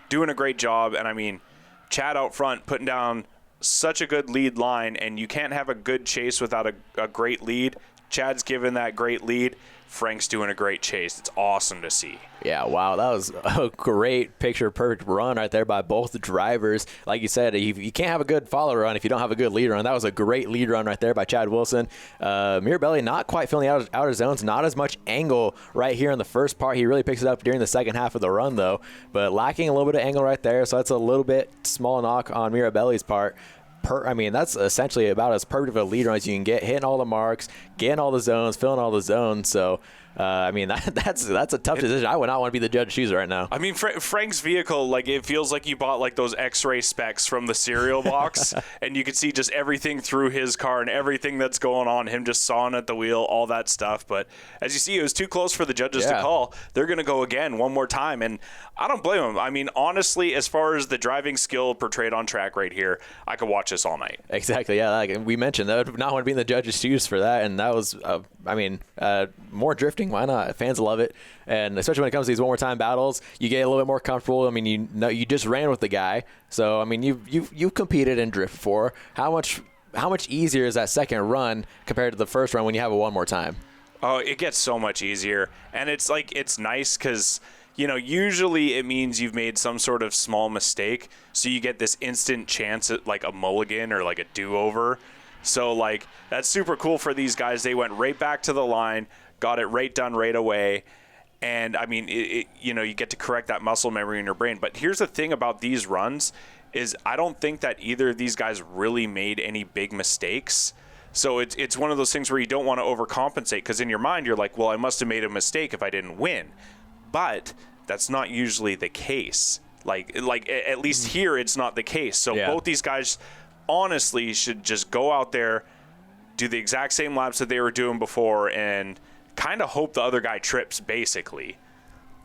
doing a great job. And I mean, Chad out front putting down such a good lead line, and you can't have a good chase without a great lead. Chad's given that great lead. Frank's doing a great chase. It's awesome to see. Yeah, wow, that was a great picture-perfect run right there by both the drivers. Like you said, you can't have a good follow run if you don't have a good lead run. That was a great lead run right there by Chad Wilson. Mirabelli not quite filling out of zones, not as much angle right here in the first part. He really picks it up during the second half of the run, though, but lacking a little bit of angle right there, so that's a little bit small knock on Mirabelli's part. I mean, that's essentially about as perfect of a lead run as you can get, hitting all the marks, getting all the zones, filling all the zones. So, I mean, that's a tough decision. I would not want to be the judge's shoes right now. I mean, Frank's vehicle, like, it feels like you bought, like, those X-ray specs from the cereal box, and you could see just everything through his car and everything that's going on, him just sawing at the wheel, all that stuff. But as you see, it was too close for the judges to call. They're going to go again one more time, and I don't blame them. I mean, honestly, as far as the driving skill portrayed on track right here, I could watch this all night. Exactly, yeah. Like we mentioned, I would not want to be in the judge's shoes for that, and that was, more drifting drifting. Why not? Fans love it. And especially when it comes to these one more time battles, you get a little bit more comfortable. I mean, you just ran with the guy. So, I mean, you've competed in drift before. How much easier is that second run compared to the first run when you have a one more time? Oh, it gets so much easier. And it's nice because, usually it means you've made some sort of small mistake. So you get this instant chance at like a mulligan or like a do-over. So that's super cool for these guys. They went right back to the line, got it right done right away. And I mean, you get to correct that muscle memory in your brain. But here's the thing about these runs is I don't think that either of these guys really made any big mistakes. So it's one of those things where you don't want to overcompensate because in your mind you're like, well, I must have made a mistake if I didn't win. But that's not usually the case. Like at least here it's not the case. So both these guys honestly should just go out there, do the exact same laps that they were doing before, and kind of hope the other guy trips, basically.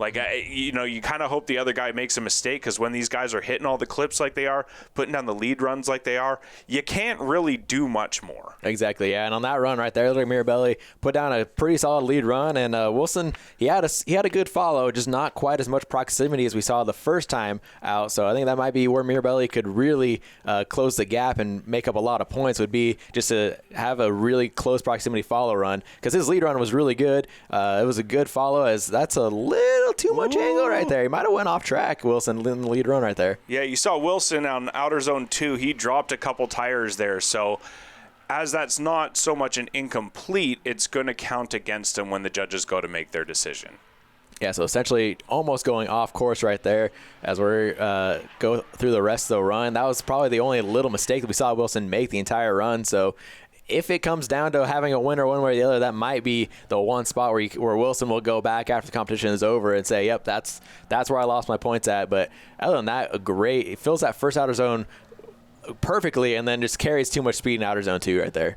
You kind of hope the other guy makes a mistake because when these guys are hitting all the clips like they are, putting down the lead runs like they are, you can't really do much more. Exactly, yeah. And on that run right there, Mirabelli put down a pretty solid lead run, and Wilson he had a good follow, just not quite as much proximity as we saw the first time out. So I think that might be where Mirabelli could really close the gap and make up a lot of points. Would be just to have a really close proximity follow run because his lead run was really good. It was a good follow as that's a little too much angle right there. He might have went off track, Wilson, in the lead run right there. Yeah, you saw Wilson on outer zone 2. He dropped a couple tires there. So as that's not so much an incomplete, it's going to count against him when the judges go to make their decision. Yeah, so essentially almost going off course right there as we go through the rest of the run. That was probably the only little mistake that we saw Wilson make the entire run. So if it comes down to having a winner one way or the other, that might be the one spot where Wilson will go back after the competition is over and say, yep, that's where I lost my points at. But other than that, great. It fills that first outer zone perfectly and then just carries too much speed in outer zone 2 right there.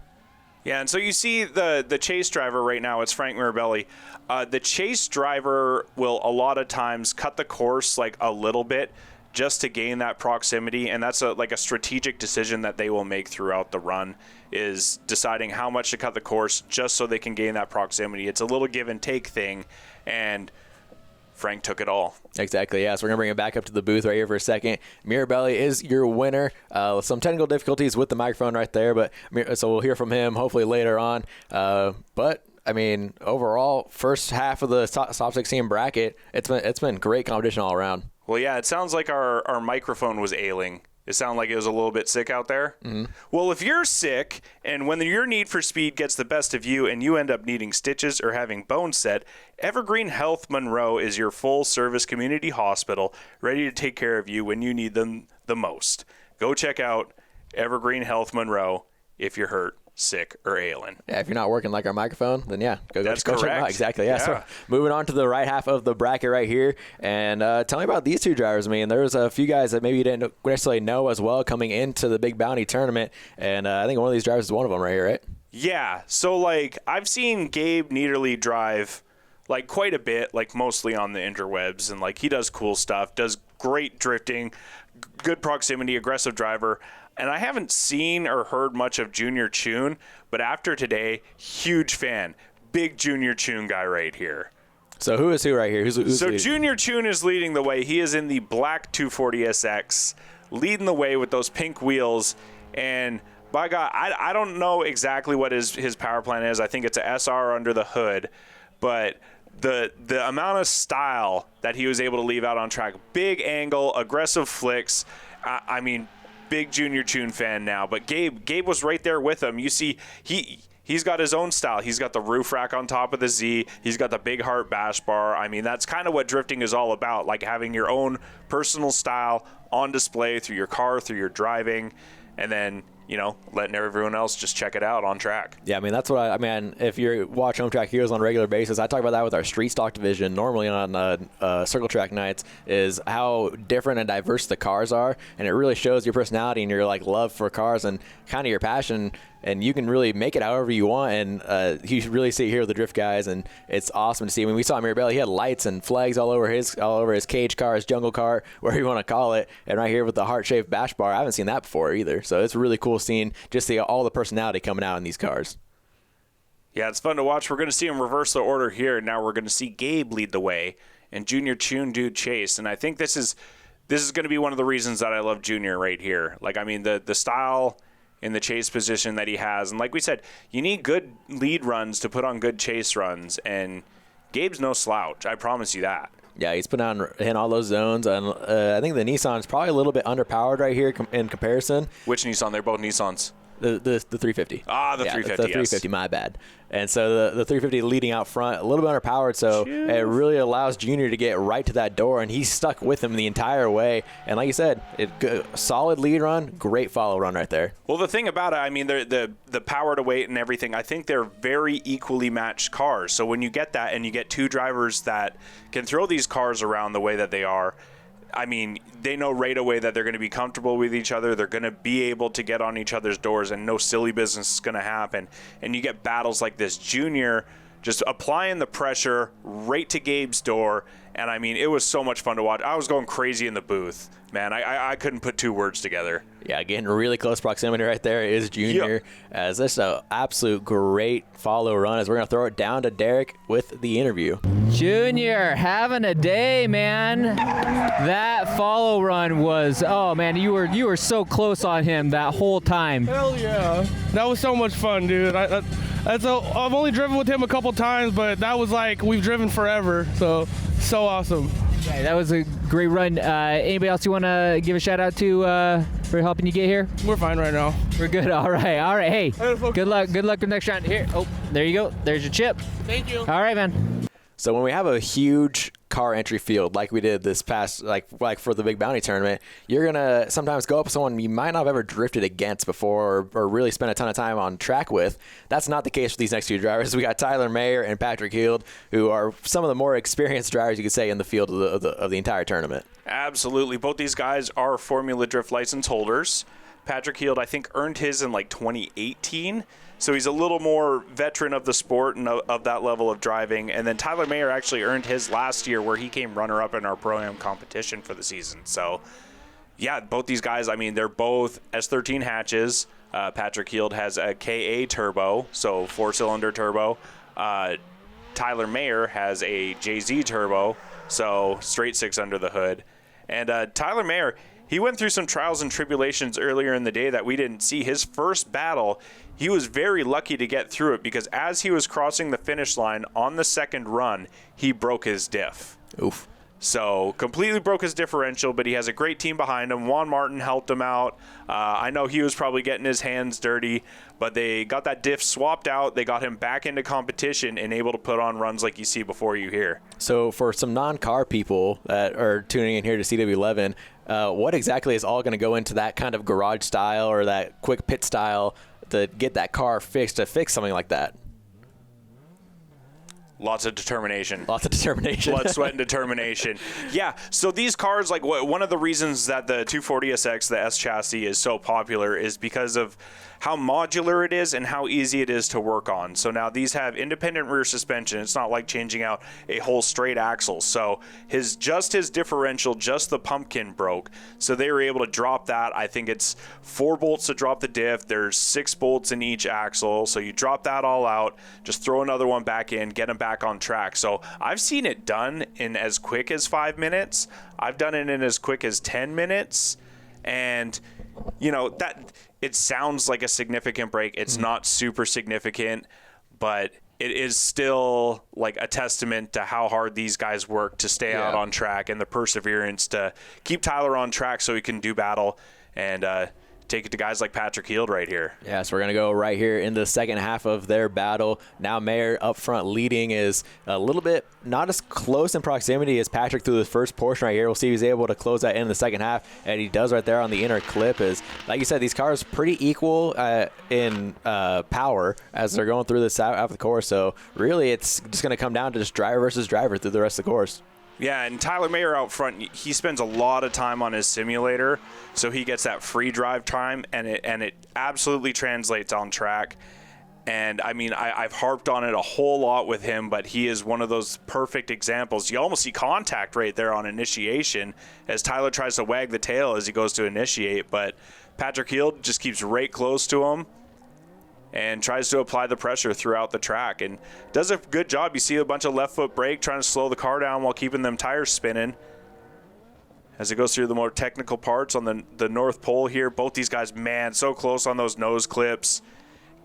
Yeah, and so you see the chase driver right now, it's Frank Mirabelli. The chase driver will a lot of times cut the course like a little bit just to gain that proximity, and that's a strategic decision that they will make throughout the run, is deciding how much to cut the course just so they can gain that proximity. It's a little give and take thing, and Frank took it all. Exactly, yeah. So we're going to bring it back up to the booth right here for a second. Mirabelli is your winner. Some technical difficulties with the microphone right there, but so we'll hear from him hopefully later on. But I mean, overall, first half of the top 16 bracket, it's been great competition all around. Well, yeah, it sounds like our microphone was ailing. It sounded like it was a little bit sick out there. Mm-hmm. Well, if you're sick and when your need for speed gets the best of you and you end up needing stitches or having bones set, Evergreen Health Monroe is your full-service community hospital ready to take care of you when you need them the most. Go check out Evergreen Health Monroe if you're hurt, sick, or ailing. Yeah, if you're not working like our microphone, then yeah, go check them out. Exactly, yeah. So moving on to the right half of the bracket right here, and tell me about these two drivers. I mean, there was a few guys that maybe you didn't necessarily know as well coming into the Big Bounty tournament, and I think one of these drivers is one of them right here, right? Yeah, so I've seen Gabe Niederle drive quite a bit, mostly on the interwebs, and he does cool stuff, does great drifting, good proximity, aggressive driver. And I haven't seen or heard much of Junior Chun, but after today, huge fan. Big Junior Chun guy right here. So who is who right here? Who's so leading? Junior Chun is leading the way. He is in the black 240SX, leading the way with those pink wheels. And by God, I don't know exactly what his power plant is. I think it's a SR under the hood. But the amount of style that he was able to leave out on track, big angle, aggressive flicks, I mean, big Junior Chun fan now, but Gabe was right there with him. You see, he's got his own style. He's got the roof rack on top of the Z. He's got the big heart bash bar. I mean, that's kind of what drifting is all about, having your own personal style on display through your car, through your driving, and then letting everyone else just check it out on track. Yeah, I mean, that's what I mean, if you watch Home Track Heroes on a regular basis, I talk about that with our street stock division normally on circle track nights, is how different and diverse the cars are, and it really shows your personality and your love for cars and kind of your passion, and you can really make it however you want, and you really see it here with the drift guys, and it's awesome to see. I mean, we saw Mirabelli, he had lights and flags all over his cage car, his jungle car, whatever you want to call it, and right here with the heart-shaped bash bar, I haven't seen that before either, so it's really cool seeing just all the personality coming out in these cars. Yeah, it's fun to watch. We're going to see him reverse the order here. Now we're going to see Gabe lead the way and Junior Chun Dude chase. And I think this is going to be one of the reasons that I love Junior right here. Like, I mean, the style in the chase position that he has. And like we said, you need good lead runs to put on good chase runs. And Gabe's no slouch. I promise you that. Yeah, he's putting on in all those zones. And I think the Nissan's probably a little bit underpowered right here in comparison. Which Nissan? They're both Nissans. The 350. Ah, the 350, the 350, yes. My bad. And so the 350 leading out front, a little bit underpowered, so it really allows Junior to get right to that door, and he's stuck with him the entire way. And like you said, solid lead run, great follow run right there. Well, the thing about it, I mean, the power to weight and everything, I think they're very equally matched cars. So when you get that and you get two drivers that can throw these cars around the way that they are, I mean, they know right away that they're going to be comfortable with each other. They're going to be able to get on each other's doors, and no silly business is going to happen. And you get battles like this. Junior just applying the pressure right to Gabe's door. And, I mean, it was so much fun to watch. I was going crazy in the booth. Man, I couldn't put two words together. Yeah, getting really close proximity right there is Junior. Yep. As this is an absolute great follow run as we're going to throw it down to Derek with the interview. Junior, having a day, man. That follow run was, oh man, you were so close on him that whole time. Hell yeah. That was so much fun, dude. I've only driven with him a couple times, but that was like we've driven forever. So awesome. Okay, that was a great run. Anybody else you want to give a shout out to for helping you get here? We're fine right now. We're good. All right. Hey, good luck with next round. Here. Oh, there you go. There's your chip. Thank you. All right, man. So when we have a huge car entry field like we did this past, like for the Big Bounty tournament, you're going to sometimes go up with someone you might not have ever drifted against before or really spent a ton of time on track with. That's not the case with these next two drivers. We got Tyler Mayer and Patrick Heald, who are some of the more experienced drivers, you could say, in the field of the entire tournament. Absolutely. Both these guys are Formula Drift license holders. Patrick Heald, I think, earned his in like 2018. So he's a little more veteran of the sport and of that level of driving. And then Tyler Mayer actually earned his last year where he came runner-up in our Pro-Am competition for the season. So, yeah, both these guys, I mean, they're both S13 hatches. Patrick Heald has a KA turbo, so four-cylinder turbo. Tyler Mayer has a JZ turbo, so straight six under the hood. And Tyler Mayer, he went through some trials and tribulations earlier in the day that we didn't see. His first battle, he was very lucky to get through it because as he was crossing the finish line on the second run, he broke his diff. Oof. So completely broke his differential, but he has a great team behind him. Juan Martin helped him out. I know he was probably getting his hands dirty, but they got that diff swapped out. They got him back into competition and able to put on runs like you see before you here. So for some non-car people that are tuning in here to CW11, what exactly is all going to go into that kind of garage style or that quick pit style to get that car fixed, to fix something like that? Lots of determination. Lots of determination. Blood, sweat, and determination. Yeah, so these cars, like one of the reasons that the 240SX, the S chassis, is so popular is because of how modular it is and how easy it is to work on. So now these have independent rear suspension. It's not like changing out a whole straight axle. So his differential, just the pumpkin broke. So they were able to drop that. I think it's 4 bolts to drop the diff. There's 6 bolts in each axle. So you drop that all out, just throw another one back in, get them back on track. So I've seen it done in as quick as 5 minutes. I've done it in as quick as 10 minutes. And, you know, that it sounds like a significant break. It's not super significant, but it is still like a testament to how hard these guys work to stay out on track and the perseverance to keep Tyler on track so he can do battle and take it to guys like Patrick Heald right here. Yeah, so we're going to go right here in the second half of their battle. Now Mayer up front leading is a little bit not as close in proximity as Patrick through the first portion right here. We'll see if he's able to close that in the second half, and he does right there on the inner clip. Is like you said, these cars pretty equal in power as they're going through this out of the course. So really it's just going to come down to just driver versus driver through the rest of the course. Yeah, and Tyler Mayer out front, he spends a lot of time on his simulator, so he gets that free drive time, and it absolutely translates on track. And, I mean, I've harped on it a whole lot with him, but he is one of those perfect examples. You almost see contact right there on initiation as Tyler tries to wag the tail as he goes to initiate, but Patrick Heald just keeps right close to him. and tries to apply the pressure throughout the track and does a good job. You see a bunch of left foot brake trying to slow the car down while keeping them tires spinning. As it goes through the more technical parts on the North Pole here, both these guys, man, so close on those nose clips.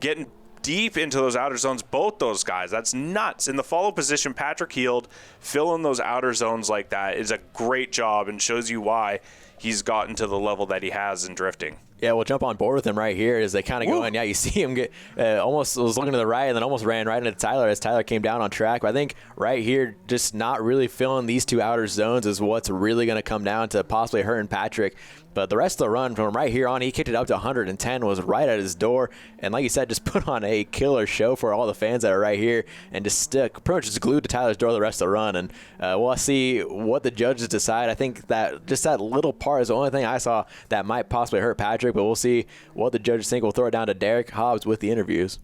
Getting deep into those outer zones, both those guys. That's nuts. In the follow position, Patrick Heald filling those outer zones like that is a great job and shows you why he's gotten to the level that he has in drifting. Yeah, we'll jump on board with him right here as they kind of go in. Yeah, you see him get almost was looking to the right and then almost ran right into Tyler as Tyler came down on track. But I think right here, just not really filling these two outer zones is what's really going to come down to possibly hurting Patrick. But the rest of the run from right here on, he kicked it up to 110, was right at his door. And like you said, just put on a killer show for all the fans that are right here and just pretty much just glued to Tyler's door the rest of the run. And we'll see what the judges decide. I think that just that little part is the only thing I saw that might possibly hurt Patrick, but we'll see what the judges think. We'll throw it down to Derek Hobbs with the interviews.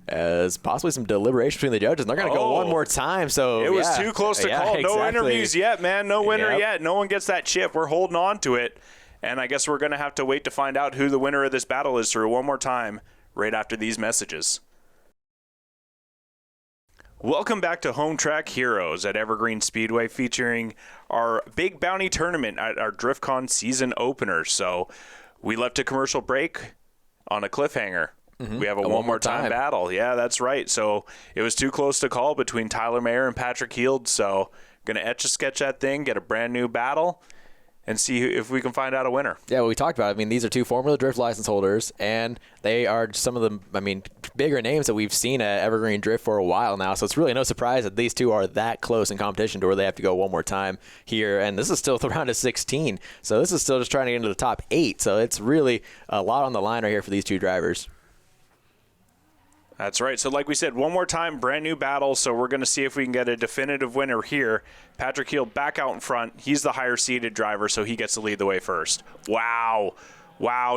As possibly some deliberation between the judges. And they're going to go one more time. So it was too close to call. Exactly. No interviews yet, man. No winner yet. No one gets that chip. We're holding on to it. And I guess we're going to have to wait to find out who the winner of this battle is through one more time right after these messages. Welcome back to Home Track Heroes at Evergreen Speedway, featuring our big bounty tournament at our Driftcon season opener. So we left a commercial break on a cliffhanger. We have a one more time battle. Yeah, that's right. So it was too close to call between Tyler Mayer and Patrick Heald. So going to etch a sketch that thing, get a brand new battle, and see if we can find out a winner. Yeah, we talked about it. I mean, these are two Formula Drift license holders, and they are some of the, bigger names that we've seen at Evergreen Drift for a while now. So it's really no surprise that these two are that close in competition to where they have to go one more time here. And this is still the round of 16. So this is still just trying to get into the top 8. So it's really a lot on the line right here for these two drivers. That's right. So like we said, one more time, brand new battle. So we're going to see if we can get a definitive winner here. Patrick Heald back out in front. He's the higher seated driver, so he gets to lead the way first. Wow.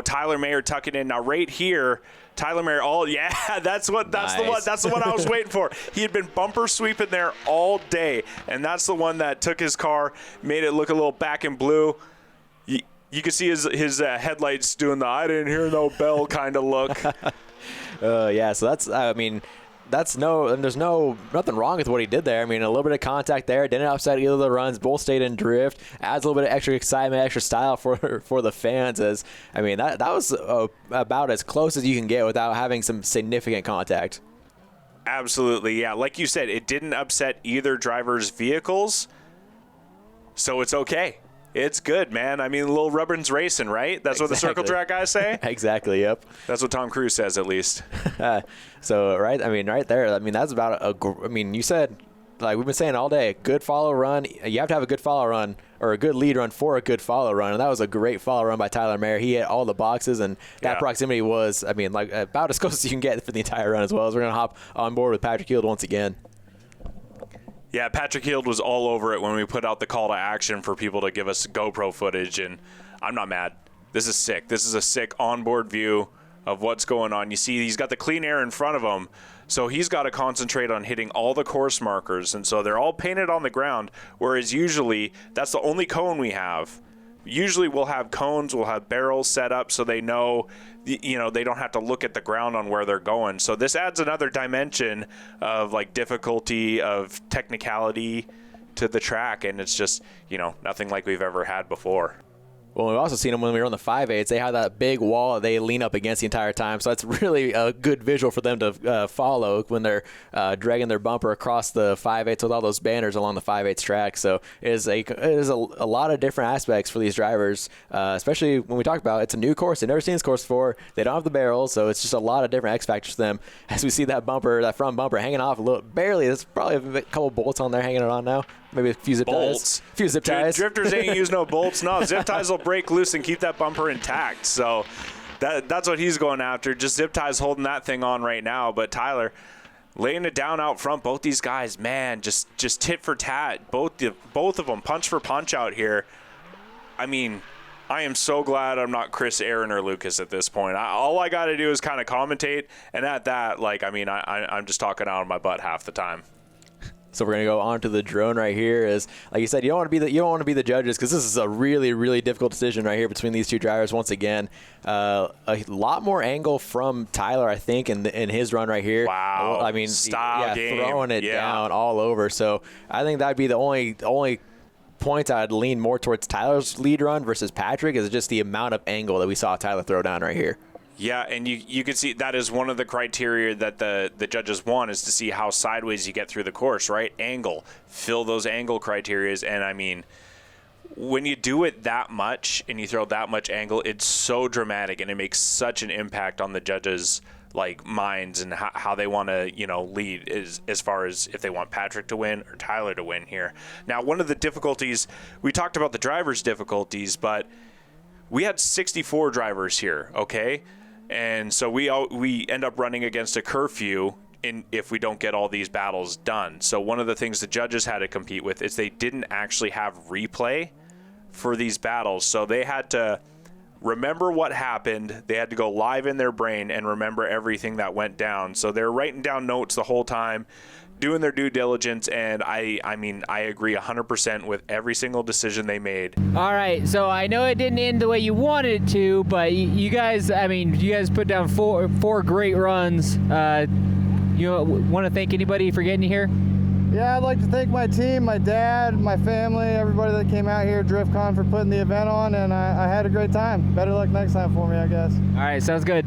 Tyler Mayer tucking in. Now right here, Tyler Mayer, that's the one I was waiting for. He had been bumper sweeping there all day, and that's the one that took his car, made it look a little back in blue. You can see his headlights doing the I didn't hear no bell kind of look. So that's, there's nothing wrong with what he did there. I mean, a little bit of contact there, didn't upset either of the runs, both stayed in drift, adds a little bit of extra excitement, extra style for the fans. That was about as close as you can get without having some significant contact. Absolutely, yeah. Like you said, it didn't upset either driver's vehicles, so it's okay. It's good, man. A little Robertson's racing, right? That's what the circle track guys say? Exactly, yep. That's what Tom Cruise says, at least. So, right there, that's about you said, like we've been saying all day, good follow run. You have to have a good follow run or a good lead run for a good follow run, and that was a great follow run by Tyler Mayer. He hit all the boxes, and that proximity was, about as close as you can get for the entire run as well. As we're going to hop on board with Patrick Heald once again. Yeah, Patrick Heald was all over it when we put out the call to action for people to give us GoPro footage, and I'm not mad. This is sick. This is a sick onboard view of what's going on. You see he's got the clean air in front of him, so he's got to concentrate on hitting all the course markers, and so they're all painted on the ground, whereas usually that's the only cone we have. Usually we'll have cones, we'll have barrels set up so they know, they don't have to look at the ground on where they're going. So this adds another dimension of difficulty, of technicality to the track, and it's just, nothing like we've ever had before. Well, we've also seen them when we were on the 5/8s. They have that big wall that they lean up against the entire time. So that's really a good visual for them to follow when they're dragging their bumper across the 5/8s with all those banners along the 5/8s track. So it is a lot of different aspects for these drivers, especially when we talk about it's a new course. They've never seen this course before. They don't have the barrels, so it's just a lot of different X factors for them. As we see that front bumper hanging off a little, barely. There's probably a couple bolts on there hanging it on now. Maybe a few zip ties. A few zip ties. Drifters ain't use no bolts. No, zip ties will break loose and keep that bumper intact. So that's what he's going after. Just zip ties holding that thing on right now. But Tyler laying it down out front. Both these guys, man, just tit for tat. Both of them punch for punch out here. I am so glad I'm not Chris, Aaron, or Lucas at this point. All I got to do is kind of commentate. And at that, I'm just talking out of my butt half the time. So we're gonna go on to the drone right here. Is like you said, you don't want to be the judges because this is a really, really difficult decision right here between these two drivers. Once again, a lot more angle from Tyler, I think, in his run right here. Wow. I mean, game. Throwing it down all over. So I think that'd be the only points I'd lean more towards Tyler's lead run versus Patrick is just the amount of angle that we saw Tyler throw down right here. Yeah, and you can see that is one of the criteria that the judges want is to see how sideways you get through the course, right? Angle. Fill those angle criterias. And, I mean, when you do it that much and you throw that much angle, it's so dramatic and it makes such an impact on the judges' minds and how they want to, lead as far as if they want Patrick to win or Tyler to win here. Now, one of the difficulties, we talked about the drivers' difficulties, but we had 64 drivers here, okay? And so we end up running against a curfew if we don't get all these battles done. So one of the things the judges had to compete with is they didn't actually have replay for these battles. So they had to remember what happened. They had to go live in their brain and remember everything that went down. So they're writing down notes the whole time, doing their due diligence, and I agree 100% with every single decision they made. All right, so I know it didn't end the way you wanted it to, but you guys put down four great runs. You want to thank anybody for getting you here? Yeah, I'd like to thank my team, my dad, my family, everybody that came out here, Driftcon, for putting the event on, and I had a great time. Better luck next time for me, I guess. All right, sounds good.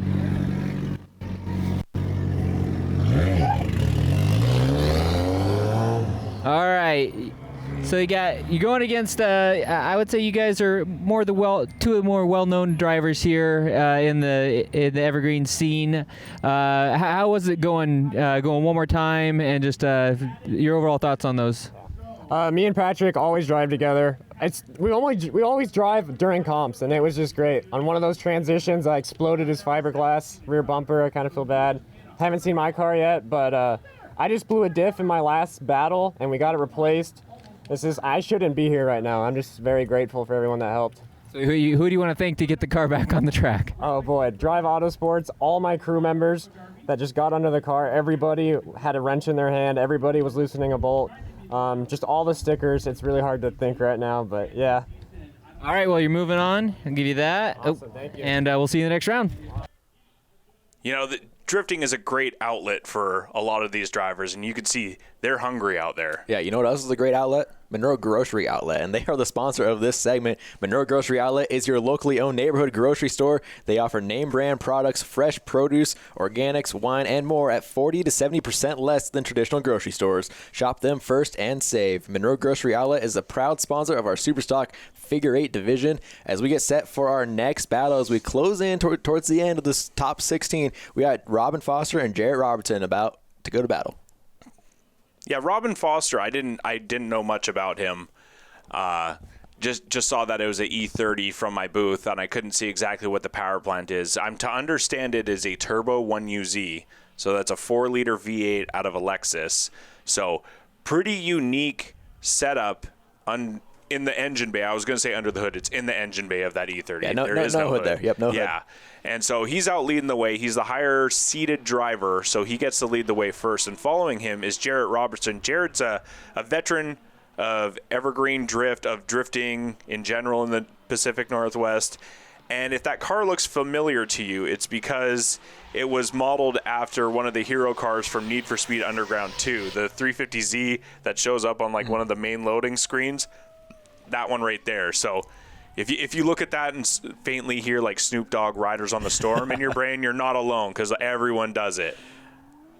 All right, so you're going against. I would say you guys are two more well-known drivers here in the Evergreen scene. How was it going? Going one more time, and just your overall thoughts on those. Me and Patrick always drive together. We always drive during comps, and it was just great. On one of those transitions, I exploded his fiberglass rear bumper. I kind of feel bad. Haven't seen my car yet, but. I just blew a diff in my last battle, and we got it replaced. I shouldn't be here right now. I'm just very grateful for everyone that helped. So who do you want to thank to get the car back on the track? Oh boy, Drive Autosports, all my crew members that just got under the car. Everybody had a wrench in their hand. Everybody was loosening a bolt. Just all the stickers. It's really hard to think right now, but yeah. All right, well, you're moving on. I'll give you that. Awesome, thank you. And we'll see you in the next round. Drifting is a great outlet for a lot of these drivers, and you can see they're hungry out there. Yeah, you know what else is a great outlet? Monroe Grocery Outlet, and they are the sponsor of this segment. Monroe Grocery Outlet is your locally owned neighborhood grocery store. They offer name brand products, fresh produce, organics, wine, and more at 40 to 70% less than traditional grocery stores. Shop them first and save. Monroe Grocery Outlet is a proud sponsor of our Superstock Figure 8 division. As we get set for our next battle, as we close in towards the end of this top 16, we got Robin Foster and Jarrett Robertson about to go to battle. Yeah, Robin Foster, I didn't know much about him. Just saw that it was an E30 from my booth, and I couldn't see exactly what the power plant is. I'm to understand it is a Turbo 1UZ, so that's a 4-liter V8 out of a Lexus. So pretty unique setup in the engine bay. I was going to say under the hood. It's in the engine bay of that E30. Yeah, no hood there. Yep, no hood. Yeah. And so he's out leading the way. He's the higher seated driver, so he gets to lead the way first. And following him is Jarrett Robertson. Jarrett's a veteran of evergreen drift, of drifting in general in the Pacific Northwest. And if that car looks familiar to you, it's because it was modeled after one of the hero cars from Need for Speed Underground 2, the 350Z that shows up on one of the main loading screens. That one right there. So if you look at that and faintly hear Snoop Dogg Riders on the Storm in your brain, you're not alone because everyone does it.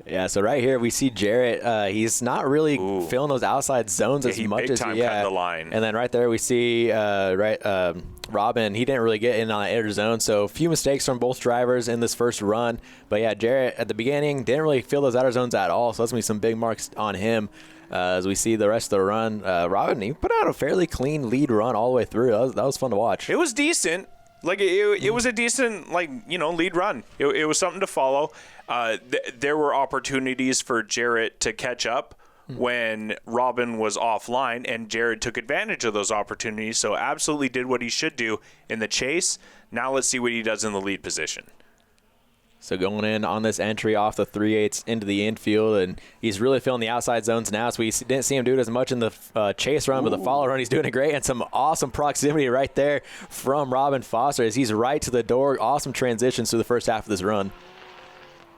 Yeah, so right here we see Jarrett. He's not really filling those outside zones as much as cutting the line. And then right there we see Robin. He didn't really get in on that inner zone, so a few mistakes from both drivers in this first run. But yeah, Jarrett at the beginning didn't really fill those outer zones at all, so that's gonna be some big marks on him. As we see the rest of the run, Robin, he put out a fairly clean lead run all the way through. That was fun to watch. It was decent. It was a decent, lead run. It was something to follow. There were opportunities for Jarrett to catch up when Robin was offline, and Jarrett took advantage of those opportunities, so absolutely did what he should do in the chase. Now let's see what he does in the lead position. So going in on this entry off the 3/8 into the infield, and he's really feeling the outside zones now. So we didn't see him do it as much in the chase run, but the follow run, he's doing it great. And some awesome proximity right there from Robin Foster as he's right to the door. Awesome transitions through the first half of this run.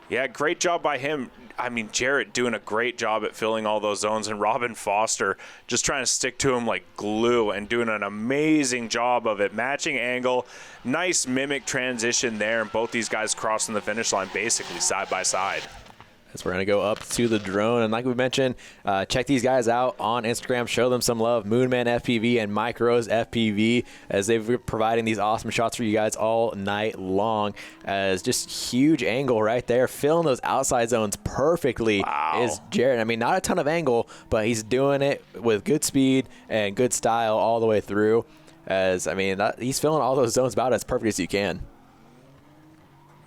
Yeah, great job by him. I mean, Jarrett doing a great job at filling all those zones, and Robin Foster just trying to stick to him like glue and doing an amazing job of it. Matching angle, nice mimic transition there, and both these guys crossing the finish line basically side by side. As we're going to go up to the drone. And like we mentioned, check these guys out on Instagram. Show them some love. Moonman FPV and Mike Rose FPV, as they've been providing these awesome shots for you guys all night long. As just huge angle right there. Filling those outside zones perfectly is Jared. I mean, not a ton of angle, but he's doing it with good speed and good style all the way through. As, I mean, he's filling all those zones about as perfect as you can.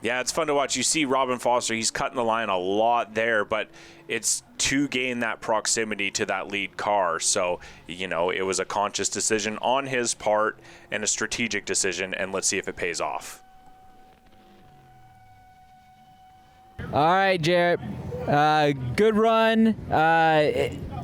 Yeah, it's fun to watch. You see Robin Foster, he's cutting the line a lot there, but it's to gain that proximity to that lead car. So, you know, it was a conscious decision on his part and a strategic decision, and let's see if it pays off. All right, Jarrett. Good run.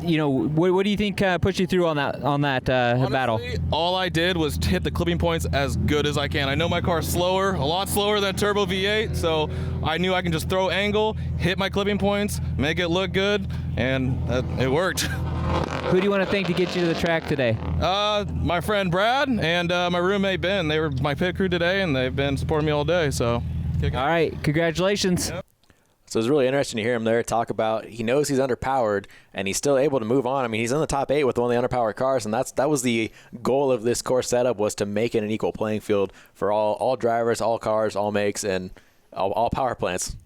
You know, what do you think pushed you through on that Honestly, battle? All I did was hit the clipping points as good as I can. I know my car's slower, a lot slower than Turbo V8, so I knew I can just throw angle, hit my clipping points, make it look good, and it worked. Who do you want to thank to get you to the track today? My friend Brad and my roommate Ben. They were my pit crew today, and they've been supporting me all day. So, all right, congratulations. Yep. So it's really interesting to hear him there talk about he knows he's underpowered and he's still able to move on. I mean, he's in the top 8 with one of the underpowered cars, and that was the goal of this course setup, was to make it an equal playing field for all drivers, all cars, all makes, and all power plants.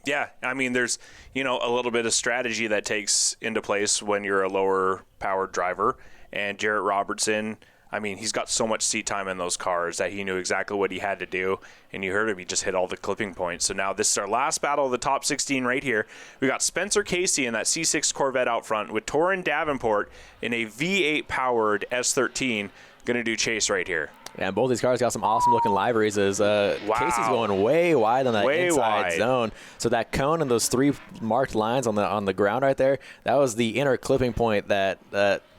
Yeah, I mean, there's, you know, a little bit of strategy that takes into place when you're a lower powered driver, and Jarrett Robertson, I mean, he's got so much seat time in those cars that he knew exactly what he had to do, and you heard him, he just hit all the clipping points. So now this is our last battle of the top 16 right here. We got Spencer Casey in that C6 Corvette out front with Tauren Davenport in a V8 powered S13 going to do chase right here. Yeah, and both these cars got some awesome looking liveries as Casey's going way wide on that inside zone. So that cone and those 3 marked lines on the ground right there, that was the inner clipping point that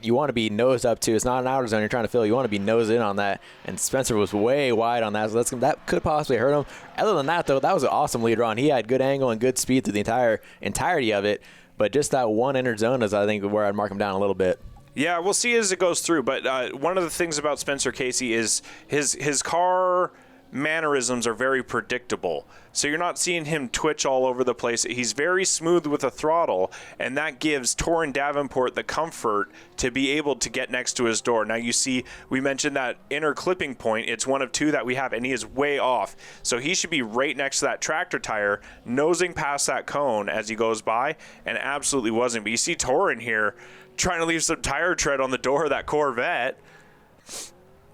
you want to be nosed up to. It's not an outer zone you're trying to fill. You want to be nosed in on that. And Spencer was way wide on that, so that could possibly hurt him. Other than that, though, that was an awesome lead run. He had good angle and good speed through the entirety of it. But just that one inner zone is, I think, where I'd mark him down a little bit. Yeah, we'll see as it goes through. But one of the things about Spencer Casey is his car mannerisms are very predictable. So you're not seeing him twitch all over the place. He's very smooth with the throttle, and that gives Tauren Davenport the comfort to be able to get next to his door. Now you see, we mentioned that inner clipping point. It's one of 2 that we have, and he is way off. So he should be right next to that tractor tire, nosing past that cone as he goes by, and absolutely wasn't. But you see Tauren here trying to leave some tire tread on the door of that Corvette.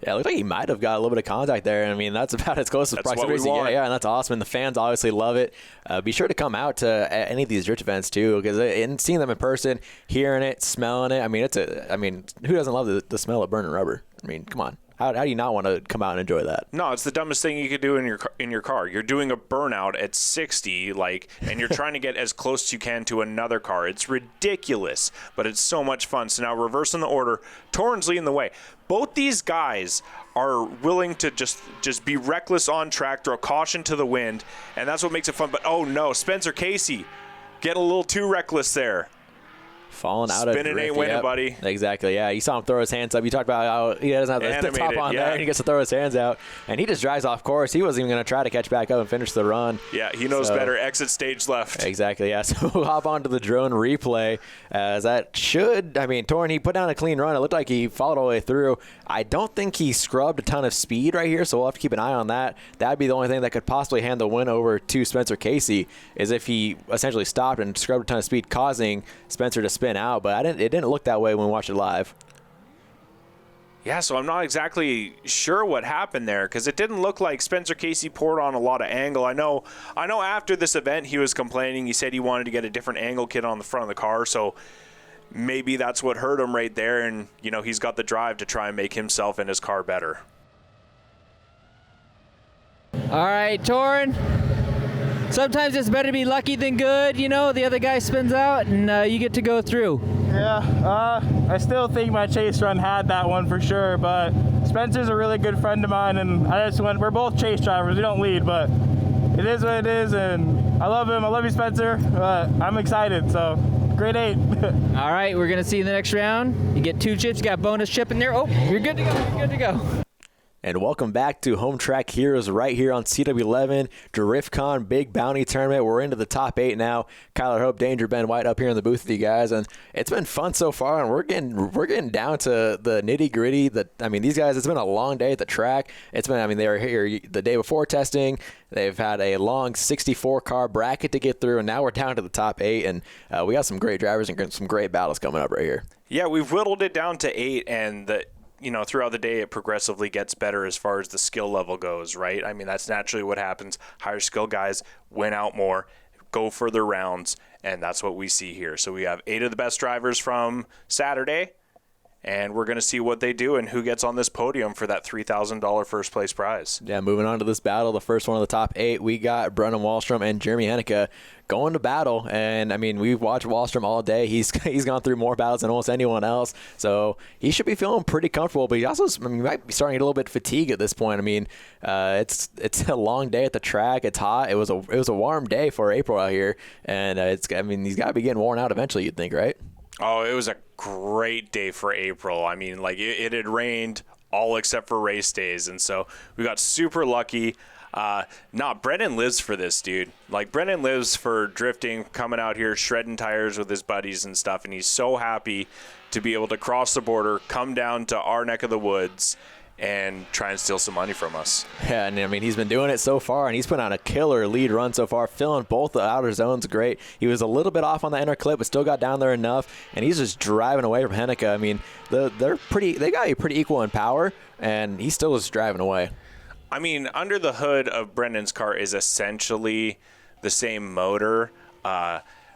Yeah, it looked like he might have got a little bit of contact there. I mean, that's about as close as proximity as you get. Yeah, and that's awesome. And the fans obviously love it. Be sure to come out to any of these drift events too, because seeing them in person, hearing it, smelling it. I mean, who doesn't love the smell of burning rubber? I mean, come on. How do you not want to come out and enjoy that? No, it's the dumbest thing you could do in your car. You're doing a burnout at 60, and you're trying to get as close as you can to another car. It's ridiculous, but it's so much fun. So now reversing the order, Tauren's leading the way. Both these guys are willing to just be reckless on track, throw caution to the wind, and that's what makes it fun. But oh no, Spencer Casey getting a little too reckless there. Falling out of spinning ain't winning, buddy. Exactly, yeah. You saw him throw his hands up. You talked about how he doesn't have the top on there, and he gets to throw his hands out. And he just drives off course. He wasn't even going to try to catch back up and finish the run. Yeah, he knows better. Exit stage left. Exactly, yeah. So we'll hop onto the drone replay. As Tauren, he put down a clean run. It looked like he followed all the way through. I don't think he scrubbed a ton of speed right here, so we'll have to keep an eye on that. That'd be the only thing that could possibly hand the win over to Spencer Casey, is if he essentially stopped and scrubbed a ton of speed, causing Spencer to spin out. But it didn't look that way when we watched it live. Yeah, so I'm not exactly sure what happened there, because it didn't look like Spencer Casey poured on a lot of angle. I know after this event he was complaining. He said he wanted to get a different angle kit on the front of the car, so maybe that's what hurt him right there, and he's got the drive to try and make himself and his car better. All right, Tauren. sometimes it's better to be lucky than good. You know, the other guy spins out and you get to go through. Yeah, I still think my chase run had that one for sure, but Spencer's a really good friend of mine, and we're both chase drivers. We don't lead, but it is what it is, and I love him. I love you, Spencer. I'm excited, so grade 8. All right, we're going to see you in the next round. You get 2 chips, you got bonus chip in there. Oh, you're good to go, you're good to go. And welcome back to Home Track Heroes right here on CW11 Driftcon Big Bounty Tournament. We're into the top 8 now. Kyler Hope, Danger, Ben White up here in the booth with you guys, and it's been fun so far. And we're getting down to the nitty gritty. These guys, it's been a long day at the track. It's been, they were here the day before testing. They've had a long 64 car bracket to get through, and now we're down to the top 8. And we got some great drivers and some great battles coming up right here. Yeah, we've whittled it down to 8, and throughout the day, it progressively gets better as far as the skill level goes, right? That's naturally what happens. Higher skill guys win out more, go further rounds, and that's what we see here. So we have 8 of the best drivers from Saturday, and we're going to see what they do and who gets on this podium for that $3,000 first place prize. Yeah, moving on to this battle, the first one of the top 8, we got Brennan, Wallstrom, and Jeremy Henika going to battle. And we've watched Wallstrom all day. He's gone through more battles than almost anyone else, so he should be feeling pretty comfortable. But he also might be starting to get a little bit fatigued at this point. It's a long day at the track. It's hot. It was a warm day for April out here, and he's got to be getting worn out eventually, you'd think, right? Oh, it was a great day for April. It had rained all except for race days, and so we got super lucky. Brennan lives for this, dude. Brennan lives for drifting, coming out here, shredding tires with his buddies and stuff, and he's so happy to be able to cross the border, come down to our neck of the woods, and try and steal some money from us. Yeah, and he's been doing it so far, and he's put on a killer lead run so far, filling both the outer zones great. He was a little bit off on the inner clip, but still got down there enough, and he's just driving away from Henika. They got you pretty equal in power, and he still is driving away. Under the hood of Brennan's car is essentially the same motor.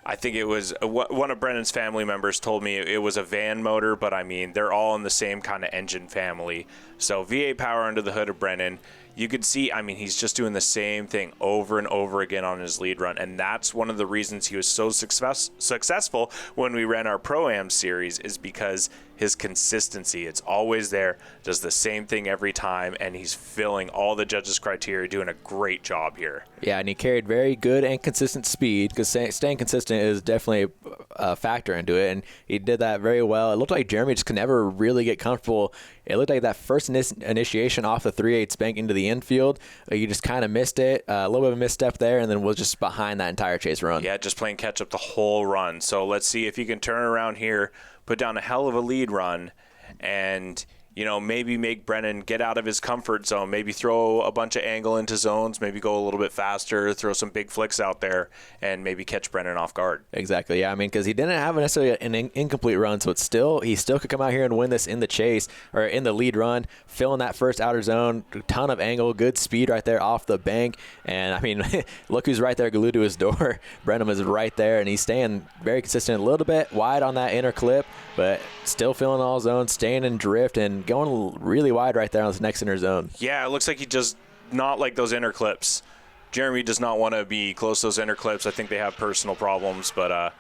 I think it was one of Brennan's family members told me it was a van motor, but they're all in the same kind of engine family. So V8 power under the hood of Brennan. You could see, he's just doing the same thing over and over again on his lead run. And that's one of the reasons he was so successful when we ran our Pro-Am series, is because his consistency, it's always there, does the same thing every time, and he's filling all the judges' criteria, doing a great job here. Yeah, and he carried very good and consistent speed, because staying consistent is definitely a factor into it, and he did that very well. It looked like Jeremy just could never really get comfortable. It looked like that first initiation off the 3/8 bank into the infield, you just kind of missed it, a little bit of a misstep there, and then was just behind that entire chase run. Yeah, just playing catch up the whole run. So let's see if he can turn around here, put down a hell of a lead run, and maybe make Brennan get out of his comfort zone, maybe throw a bunch of angle into zones, maybe go a little bit faster, throw some big flicks out there, and maybe catch Brennan off guard. Exactly, yeah. Because he didn't have necessarily an incomplete run, so he still could come out here and win this in the chase, or in the lead run, filling that first outer zone, ton of angle, good speed right there off the bank, and look who's right there, glued to his door. Brennan is right there, and he's staying very consistent, a little bit wide on that inner clip, but still filling all zones, staying in drift, and going really wide right there on this next inner zone. Yeah, it looks like he just not like those inner clips. Jeremy does not want to be close to those inner clips. I think they have personal problems, but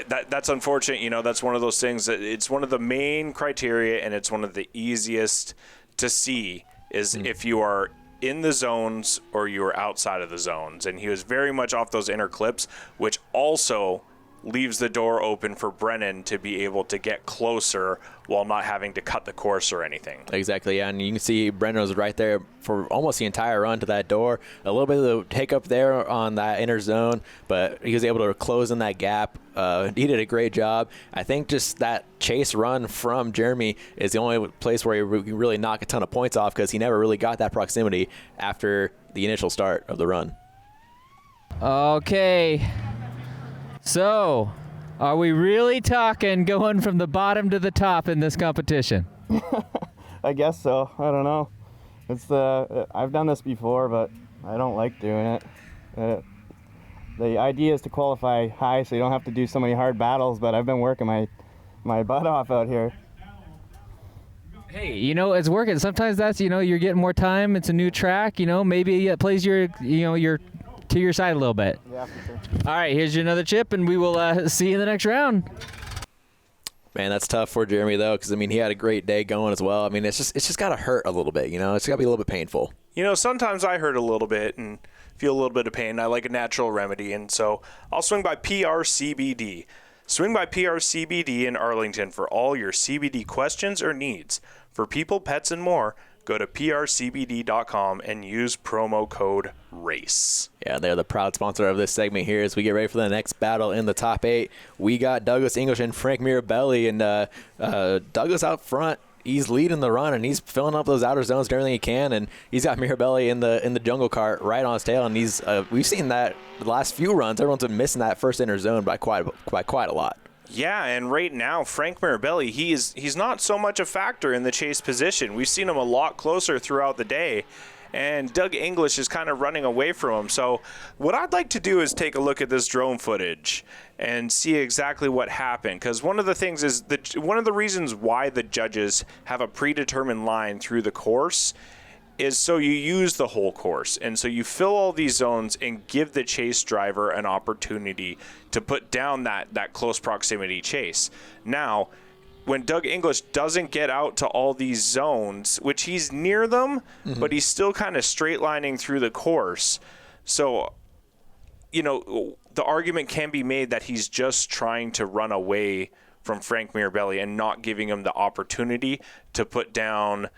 that's unfortunate. That's one of those things that it's one of the main criteria, and it's one of the easiest to see is if you are in the zones or you are outside of the zones. And he was very much off those inner clips, which also leaves the door open for Brennan to be able to get closer while not having to cut the course or anything. Exactly, yeah, and you can see Brennan was right there for almost the entire run to that door. A little bit of the hiccup there on that inner zone, but he was able to close in that gap. He did a great job. I think just that chase run from Jeremy is the only place where he can really knock a ton of points off, because he never really got that proximity after the initial start of the run. Okay. So, are we really talking going from the bottom to the top in this competition? I guess so. I don't know. I've done this before, but I don't like doing it. The idea is to qualify high so you don't have to do so many hard battles, but I've been working my butt off out here. Hey, it's working. Sometimes that's, you're getting more time. It's a new track, maybe it plays your to your side a little bit. Yeah, for sure. All right, here's your another chip, and we will see you in the next round. Man, that's tough for Jeremy though, because I mean he had a great day going as well. I mean it's just got to hurt a little bit, you know. It's got to be a little bit painful. You know, sometimes I hurt a little bit and feel a little bit of pain. I like a natural remedy, and so I'll swing by PRCBD. Swing by PRCBD in Arlington for all your CBD questions or needs. For people, pets, and more, go to prcbd.com and use promo code RACE. Yeah, they're the proud sponsor of this segment here as we get ready for the next battle in the top 8. We got Douglas English and Frank Mirabelli, and Douglas out front. He's leading the run, and he's filling up those outer zones and everything he can, and he's got Mirabelli in the jungle cart right on his tail, and he's we've seen that the last few runs. Everyone's been missing that first inner zone by quite a lot. Yeah, and right now, Frank Mirabelli, he's not so much a factor in the chase position. We've seen him a lot closer throughout the day, and Doug English is kind of running away from him. So what I'd like to do is take a look at this drone footage and see exactly what happened, because one of the things is that one of the reasons why the judges have a predetermined line through the course is so you use the whole course, and so you fill all these zones and give the chase driver an opportunity to put down that close proximity chase. Now, when Doug English doesn't get out to all these zones, which he's near them, but he's still kind of straight lining through the course. So, you know, the argument can be made that he's just trying to run away from Frank Mirabelli and not giving him the opportunity to put down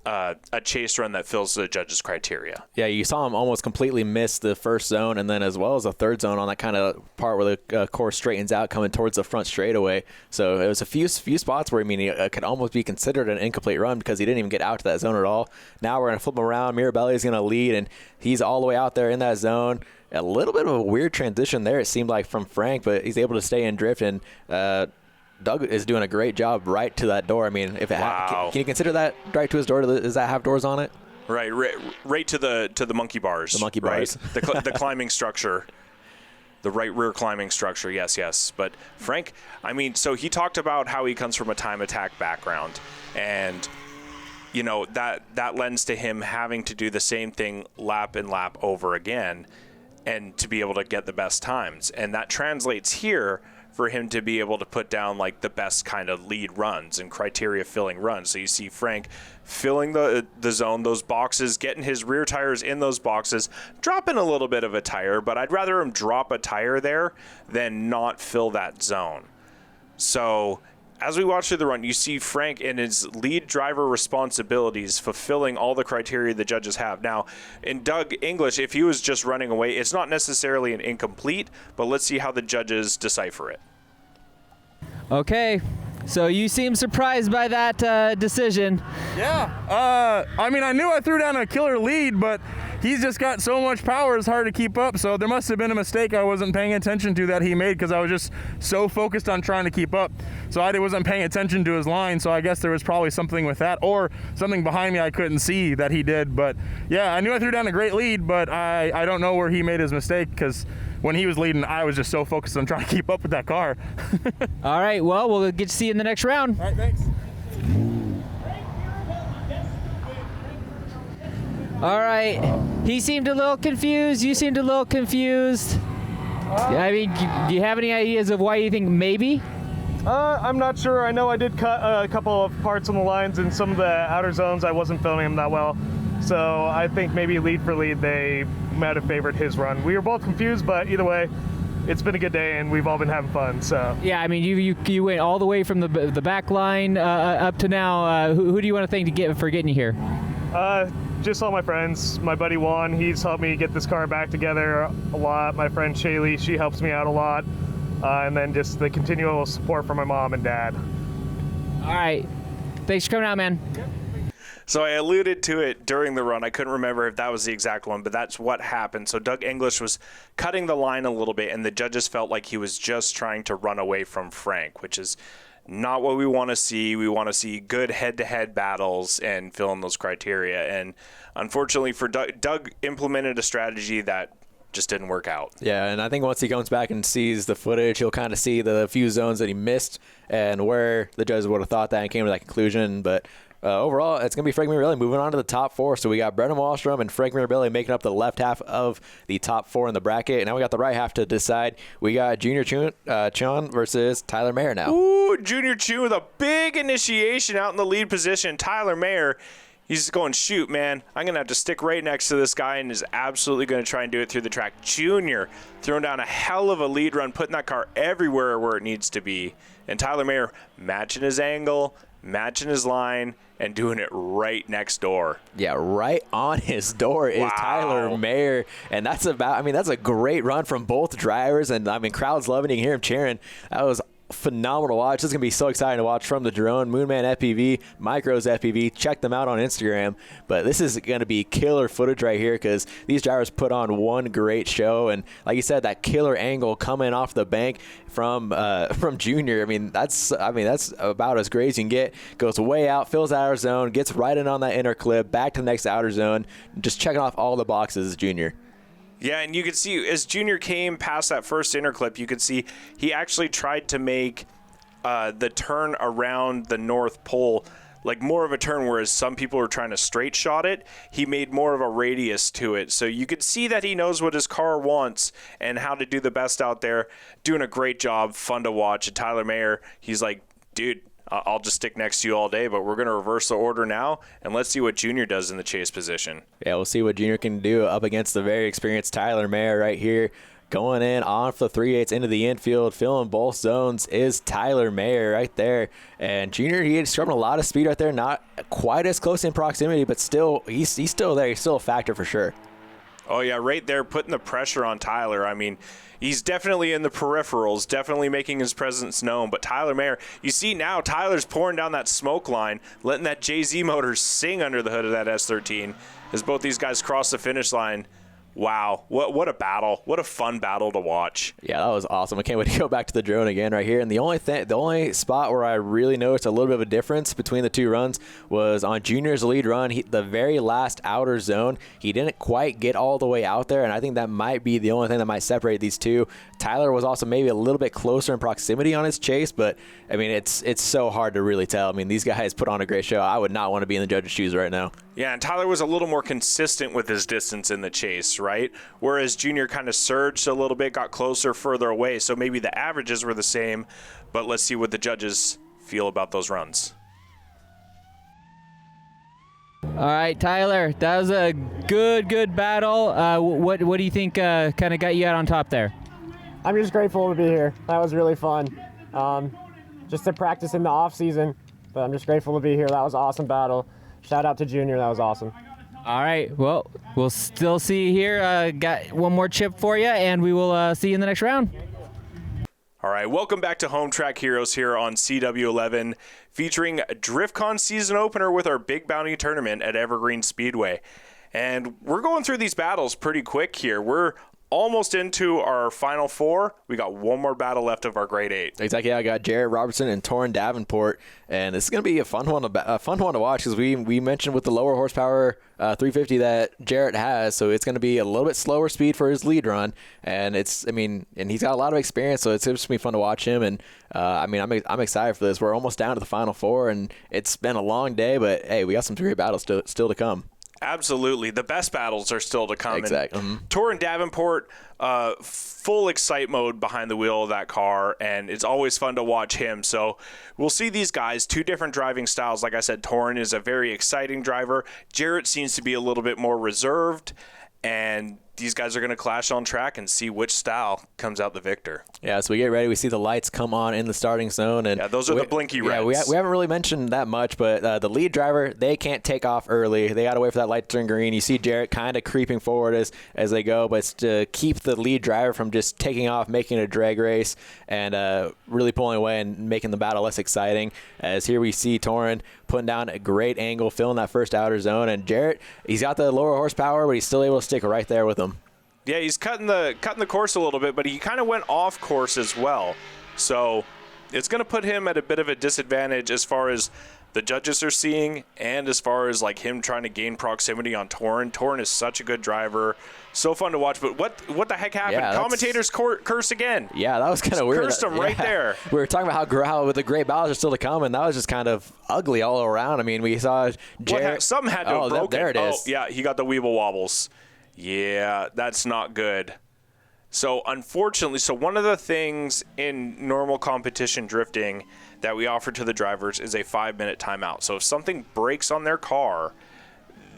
a chase run that fills the judges' criteria. Yeah, you saw him almost completely miss the first zone, and then as well as the third zone on that kind of part where the course straightens out coming towards the front straightaway. So it was a few spots where, I mean, it could almost be considered an incomplete run because he didn't even get out to that zone at all. Now we're going to flip him around. Mirabelli's going to lead, and he's all the way out there in that zone. A little bit of a weird transition there, it seemed like, from Frank, but he's able to stay in drift, and Doug is doing a great job right to that door. I mean, if it can you consider that right to his door? Does that have doors on it? Right to the monkey bars. The monkey bars. Right? The climbing structure. The right rear climbing structure, yes. But Frank, I mean, so he talked about how he comes from a time attack background, and you know that lends to him having to do the same thing lap and lap over again, and to be able to get the best times, and that translates here for him to be able to put down like the best kind of lead runs and criteria filling runs. So you see Frank filling the zone, those boxes, getting his rear tires in those boxes, dropping a little bit of a tire, but I'd rather him drop a tire there than not fill that zone. So as we watch through the run, you see Frank in his lead driver responsibilities fulfilling all the criteria the judges have. Now, in Doug English, if he was just running away, it's not necessarily an incomplete, but let's see how the judges decipher it. Okay, so you seem surprised by that decision. Yeah, I mean, I knew I threw down a killer lead, but he's just got so much power, it's hard to keep up. So there must have been a mistake I wasn't paying attention to that he made, because I was just so focused on trying to keep up. So I wasn't paying attention to his line, so I guess there was probably something with that, or something behind me I couldn't see that he did. But yeah, I knew I threw down a great lead, but I don't know where he made his mistake, because when he was leading, I was just so focused on trying to keep up with that car. All right, well, we'll get to see you in the next round. All right, thanks. All right, he seemed a little confused. You seemed a little confused. I mean, do you have any ideas of why you think maybe? I'm not sure. I know I did cut a couple of parts on the lines in some of the outer zones. I wasn't filming them that well. So I think maybe lead for lead, they might have favored his run. We were both confused, but either way, it's been a good day and we've all been having fun. So yeah, I mean, you went all the way from the back line up to now. Who do you want to thank for getting you here? Just all my friends. My buddy Juan, he's helped me get this car back together a lot. My friend Shaylee, she helps me out a lot. And then just the continual support from my mom and dad. All right. Thanks for coming out, man. So I alluded to it during the run. I couldn't remember if that was the exact one, but that's what happened. So Doug English was cutting the line a little bit, and the judges felt like he was just trying to run away from Frank, which is not what we want to see. We want to see good head-to-head battles and fill in those criteria. And unfortunately for Doug implemented a strategy that just didn't work out. Yeah, and I think once he comes back and sees the footage, he'll kind of see the few zones that he missed and where the judges would have thought that and came to that conclusion. But overall, it's going to be Frank Mirabelli moving on to the top 4. So we got Brennan Wallstrom and Frank Mirabelli making up the left half of the top 4 in the bracket. And now we got the right half to decide. We got Junior Chun versus Tyler Mayer now. Ooh, Junior Chun with a big initiation out in the lead position. Tyler Mayer, he's going, shoot, man, I'm going to have to stick right next to this guy and is absolutely going to try and do it through the track. Junior throwing down a hell of a lead run, putting that car everywhere where it needs to be. And Tyler Mayer matching his angle, matching his line, and doing it right next door. Yeah, right on his door is Tyler Mayer. And that's a great run from both drivers. And, crowd's loving it. You can hear him cheering. That was phenomenal watch. This is going to be so exciting to watch from the drone. Moonman FPV, Micros FPV. Check them out on Instagram. But this is going to be killer footage right here because these drivers put on one great show. And like you said, that killer angle coming off the bank from Junior. That's about as great as you can get. Goes way out, fills outer zone, gets right in on that inner clip, back to the next outer zone. Just checking off all the boxes, Junior. Yeah, and you could see as Junior came past that first inner clip, you could see he actually tried to make the turn around the North Pole like more of a turn, whereas some people were trying to straight shot it. He made more of a radius to it. So you could see that he knows what his car wants and how to do the best out there. Doing a great job, fun to watch. And Tyler Mayer, he's like, dude, I'll just stick next to you all day, but we're going to reverse the order now, and let's see what Junior does in the chase position. Yeah, we'll see what Junior can do up against the very experienced Tyler Mayer right here. Going in off the 3/8 into the infield, filling both zones is Tyler Mayer right there. And Junior, he had scrubbing a lot of speed right there, not quite as close in proximity, but still, he's still there. He's still a factor for sure. Oh, yeah, right there, putting the pressure on Tyler. He's definitely in the peripherals, definitely making his presence known. But Tyler Mayer, you see now Tyler's pouring down that smoke line, letting that JZ motor sing under the hood of that S13 as both these guys cross the finish line. Wow, what a battle. What a fun battle to watch. Yeah, that was awesome. I can't wait to go back to the drone again right here. And the only spot where I really noticed a little bit of a difference between the two runs was on Junior's lead run. The very last outer zone, he didn't quite get all the way out there, and I think that might be the only thing that might separate these two. Tyler was also maybe a little bit closer in proximity on his chase, but it's so hard to really tell. These guys put on a great show. I would not want to be in the judge's shoes right now. Yeah, and Tyler was a little more consistent with his distance in the chase, right? Whereas Junior kind of surged a little bit, got closer, further away. So maybe the averages were the same, but let's see what the judges feel about those runs. All right, Tyler, that was a good battle. What do you think kind of got you out on top there? I'm just grateful to be here. That was really fun. Just to practice in the off season, but I'm just grateful to be here. That was an awesome battle. Shout out to Junior. That was awesome. All right. Well, we'll still see you here. Got one more chip for you, and we will see you in the next round. All right. Welcome back to Home Track Heroes here on CW11, featuring Driftcon season opener with our Big Bounty tournament at Evergreen Speedway. And we're going through these battles pretty quick here. We're almost into our final four. We got one more battle left of our grade 8. Exactly. I got Jarrett Robertson and Tauren Davenport, and this is going to be a fun one to watch because we mentioned with the lower horsepower 350 that Jarrett has, so it's going to be a little bit slower speed for his lead run, and and he's got a lot of experience, so it's just going to be fun to watch him. And I'm excited for this. We're almost down to the final four, and it's been a long day, but hey, we got some great battles still to come. Absolutely. The best battles are still to come. Exactly. Tauren Davenport, full excite mode behind the wheel of that car, and it's always fun to watch him. So we'll see these guys, two different driving styles. Like I said, Tauren is a very exciting driver. Jarrett seems to be a little bit more reserved, and these guys are going to clash on track and see which style comes out the victor. Yeah, so we get ready. We see the lights come on in the starting zone. And yeah, those are the blinky reds. Yeah, we haven't really mentioned that much, but the lead driver, they can't take off early. They got to wait for that light to turn green. You see Jarrett kind of creeping forward as they go, but it's to keep the lead driver from just taking off, making a drag race, and really pulling away and making the battle less exciting. As here we see Tauren putting down a great angle, filling that first outer zone, and Jarrett, he's got the lower horsepower, but he's still able to stick right there with him. Yeah, he's cutting the course a little bit, but he kind of went off course as well. So it's going to put him at a bit of a disadvantage as far as the judges are seeing, and as far as like him trying to gain proximity on Tauren. Tauren is such a good driver, so fun to watch. But what the heck happened? Yeah, Commentators curse again. Yeah, that was kind of weird. Cursed him right there. We were talking about how the great battles are still to come, and that was just kind of ugly all around. I mean, we saw Jared. Something had to have broken. There it is. Oh, yeah, he got the weeble wobbles. Yeah, that's not good. So unfortunately, one of the things in normal competition drifting that we offer to the drivers is a 5-minute timeout. So if something breaks on their car,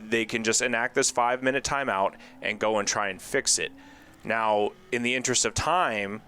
they can just enact this 5-minute timeout and go and try and fix it. Now, in the interest of time,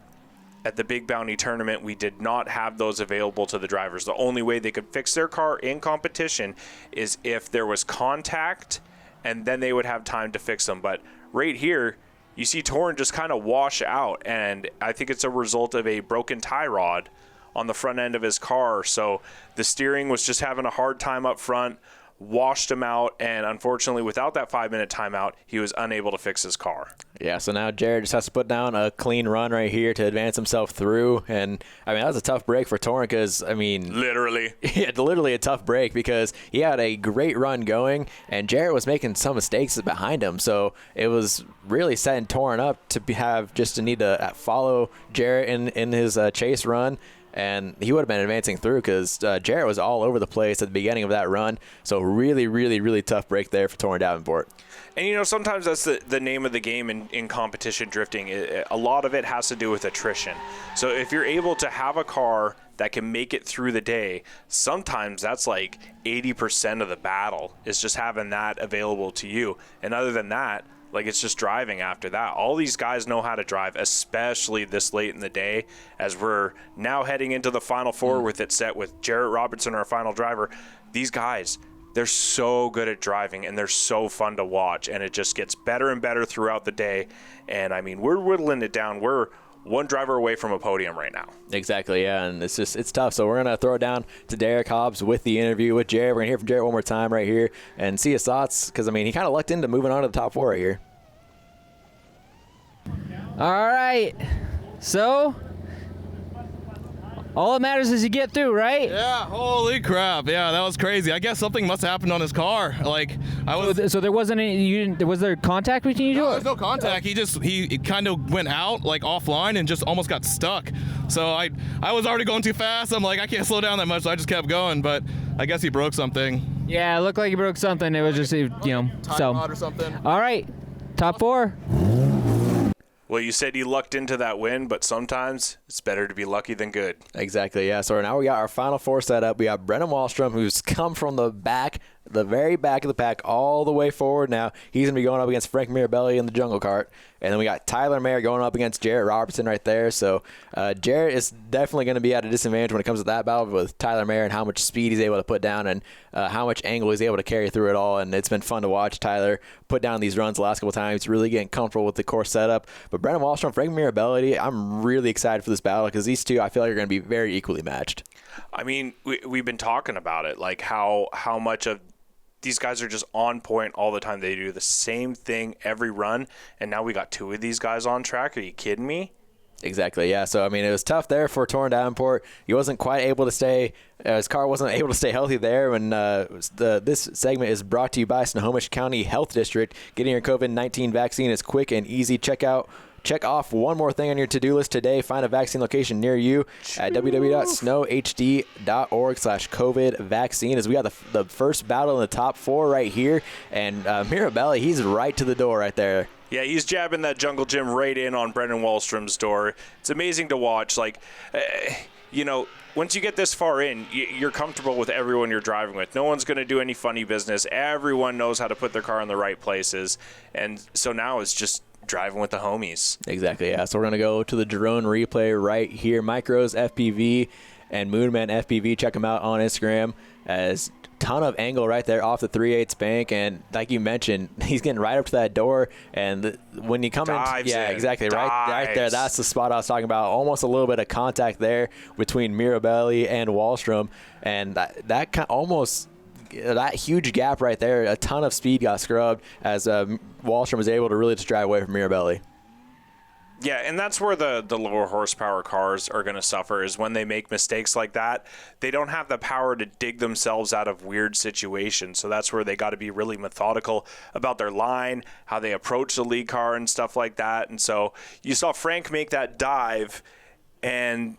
at the Big Bounty tournament, we did not have those available to the drivers. The only way they could fix their car in competition is if there was contact, and then they would have time to fix them. But right here, you see Tauren just kind of wash out, and I think it's a result of a broken tie rod on the front end of his car. So the steering was just having a hard time up front, washed him out, and unfortunately, without that 5-minute timeout, he was unable to fix his car. Yeah, so now Jared just has to put down a clean run right here to advance himself through. And, I mean, that was a tough break for Tauren because, I mean... Literally. Yeah, literally a tough break because he had a great run going, and Jared was making some mistakes behind him. So it was really setting Tauren up to need to follow Jared in his chase run. And he would have been advancing through because Jarrett was all over the place at the beginning of that run. So really, really, really tough break there for Tauren Davenport. And, sometimes that's the name of the game in competition drifting. A lot of it has to do with attrition. So if you're able to have a car that can make it through the day, sometimes that's like 80% of the battle is just having that available to you. And other than that, like, it's just driving after that. All these guys know how to drive, especially this late in the day, as we're now heading into the Final Four with it set with Jarrett Robertson, our final driver. These guys, they're so good at driving, and they're so fun to watch, and it just gets better and better throughout the day. And, I mean, we're whittling it down. We're one driver away from a podium right now. Exactly, yeah, and it's tough. So we're going to throw it down to Derek Hobbs with the interview with Jared. We're going to hear from Jared one more time right here and see his thoughts because, I mean, he kind of lucked into moving on to the top 4 right here. All right, so all that matters is you get through, right? Yeah, holy crap. Yeah, that was crazy. I guess something must have happened on his car. Like, So there wasn't any, was there contact between you two? No, there's no contact. He kind of went out, like, offline and just almost got stuck. So I was already going too fast. I'm like, I can't slow down that much, so I just kept going. But I guess he broke something. Yeah, it looked like he broke something. It was just, Tie rod or something. All right, top 4. Well, you said you lucked into that win, but sometimes it's better to be lucky than good. Exactly, yeah. So now we got our Final Four set up. We got Brennan Wahlstrom, who's come from the very back of the pack all the way forward now. He's going to be going up against Frank Mirabelli in the jungle cart. And then we got Tyler Mayer going up against Jarrett Robertson right there. So Jarrett is definitely going to be at a disadvantage when it comes to that battle with Tyler Mayer and how much speed he's able to put down and how much angle he's able to carry through it all. And it's been fun to watch Tyler put down these runs the last couple times, really getting comfortable with the course setup. But Brennan Wahlstrom, Frank Mirabelli, I'm really excited for this battle because these two I feel like are going to be very equally matched. I mean, we've been talking about it, like how much of these guys are just on point all the time. They do the same thing every run, and now we got 2 of these guys on track. Are you kidding me? Exactly, yeah. So, I mean, it was tough there for Tauren Davenport. He wasn't quite able to stay his car wasn't able to stay healthy there. When this segment is brought to you by Snohomish County Health District. Getting your COVID-19 vaccine is quick and easy. Check off one more thing on your to-do list today. Find a vaccine location near you at www.snohd.org/COVID vaccine. As we got the first battle in the top 4 right here. And Mirabelli, he's right to the door right there. Yeah, he's jabbing that jungle gym right in on Brennan Wahlstrom's door. It's amazing to watch. Like, once you get this far in, you're comfortable with everyone you're driving with. No one's going to do any funny business. Everyone knows how to put their car in the right places. And so now it's just driving with the homies. Exactly, yeah. So we're going to go to the drone replay right here. Micros FPV and Moonman FPV. Check them out on Instagram. As ton of angle right there off the 3/8 bank, and like you mentioned, he's getting right up to that door, and when you come exactly right there, that's the spot I was talking about. Almost a little bit of contact there between Mirabelli and Wahlstrom, and that huge gap right there, a ton of speed got scrubbed as Wahlstrom was able to really just drive away from Mirabelli. Yeah, and that's where the lower horsepower cars are going to suffer, is when they make mistakes like that. They don't have the power to dig themselves out of weird situations. So that's where they got to be really methodical about their line, how they approach the lead car and stuff like that. And so you saw Frank make that dive, and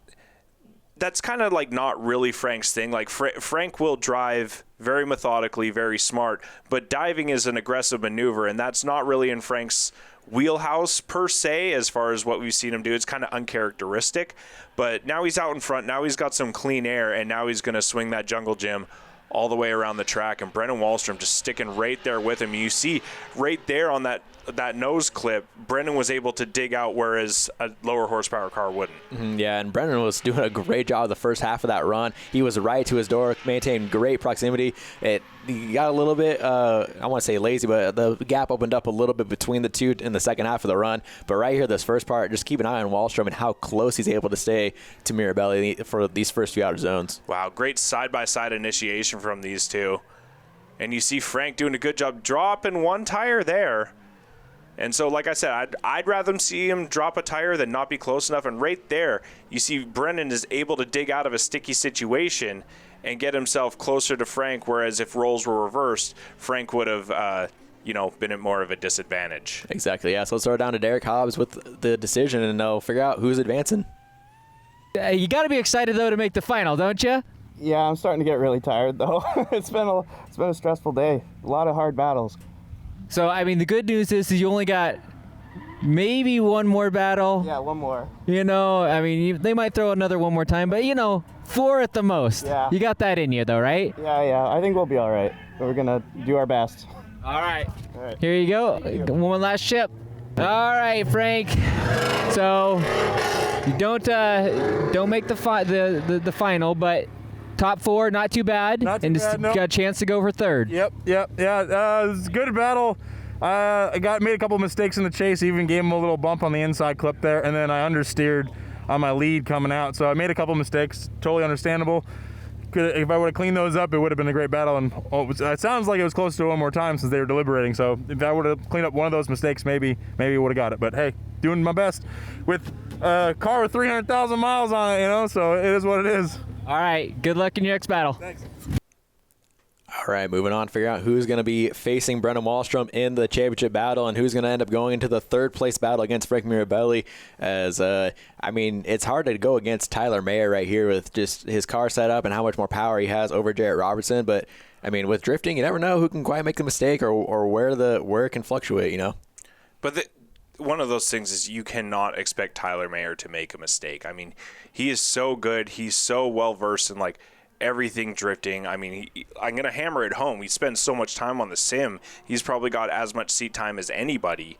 that's kind of like not really Frank's thing. Like Frank will drive very methodically, very smart, but diving is an aggressive maneuver, and that's not really in Frank's wheelhouse per se as far as what we've seen him do. It's kind of uncharacteristic, but now he's out in front. Now he's got some clean air, and now he's going to swing that jungle gym all the way around the track, and Brennan Wallstrom just sticking right there with him. You see right there on that nose clip, Brennan was able to dig out, whereas a lower horsepower car wouldn't. Yeah, and Brennan was doing a great job the first half of that run. He was right to his door, maintained great proximity. He got a little bit, I want to say lazy, but the gap opened up a little bit between the two in the second half of the run. But right here, this first part, just keep an eye on Wallstrom and how close he's able to stay to Mirabelli for these first few outer zones. Wow, great side-by-side initiation from these two. And you see Frank doing a good job dropping one tire there. And so, like I said, I'd rather see him drop a tire than not be close enough. And right there, you see Brennan is able to dig out of a sticky situation and get himself closer to Frank, whereas if roles were reversed, Frank would have, been at more of a disadvantage. Exactly, yeah. So let's throw it down to Derek Hobbs with the decision, and they'll figure out who's advancing. You got to be excited, though, to make the final, don't you? Yeah, I'm starting to get really tired, though. It's been a stressful day. A lot of hard battles. So, I mean, the good news is you only got maybe one more battle. Yeah, one more. They might throw another one more time, but, 4 at the most. Yeah. You got that in you, though, right? Yeah. I think we'll be all right. We're going to do our best. All right. Here you go. One last ship. All right, Frank. So, you don't make the final, but top 4, not too bad. Not too bad, no. Got a chance to go for 3rd. Yep. Yeah. It was a good battle. I made a couple mistakes in the chase. Even gave him a little bump on the inside clip there, and then I understeered on my lead coming out. So I made a couple mistakes. Totally understandable. If I would have cleaned those up, it would have been a great battle. And it sounds like it was close to one more time since they were deliberating. So if I would have cleaned up one of those mistakes, maybe we would have got it. But hey, doing my best with a car with 300,000 miles on it, so it is what it is. All right. Good luck in your next battle. Thanks. All right, moving on, figure out who's going to be facing Brennan Wahlstrom in the championship battle and who's going to end up going into the 3rd place battle against Frank Mirabelli. As, it's hard to go against Tyler Mayer right here with just his car setup and how much more power he has over Jarrett Robertson. But, with drifting, you never know who can quite make the mistake or where it can fluctuate, But one of those things is you cannot expect Tyler Mayer to make a mistake. He is so good. He's so well-versed in, everything drifting. I'm going to hammer it home. He spends so much time on the sim. He's probably got as much seat time as anybody,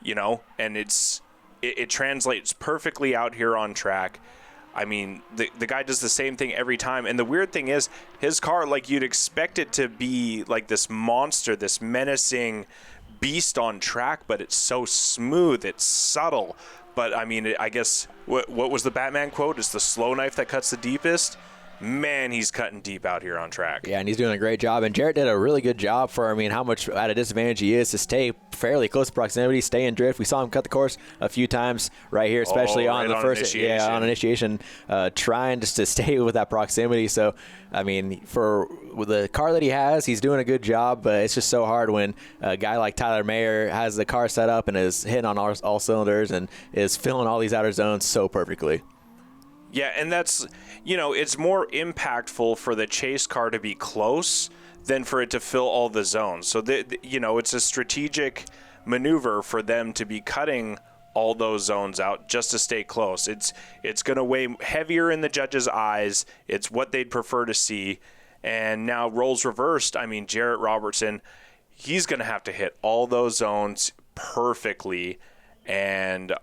and it translates perfectly out here on track. The guy does the same thing every time. And the weird thing is his car, you'd expect it to be like this monster, this menacing beast on track, but it's so smooth, it's subtle. But I guess what was the Batman quote? It's the slow knife that cuts the deepest. Man, he's cutting deep out here on track. Yeah, and he's doing a great job. And Jarrett did a really good job for, how much at a disadvantage he is to stay fairly close to proximity, stay in drift. We saw him cut the course a few times right here, especially on the first initiation, trying just to stay with that proximity. So, for the car that he has, he's doing a good job, but it's just so hard when a guy like Tyler Mayer has the car set up and is hitting on all cylinders and is filling all these outer zones so perfectly. Yeah, and that's, it's more impactful for the chase car to be close than for it to fill all the zones. So, it's a strategic maneuver for them to be cutting all those zones out just to stay close. It's going to weigh heavier in the judges' eyes. It's what they'd prefer to see. And now roles reversed. Jarrett Robertson, he's going to have to hit all those zones perfectly and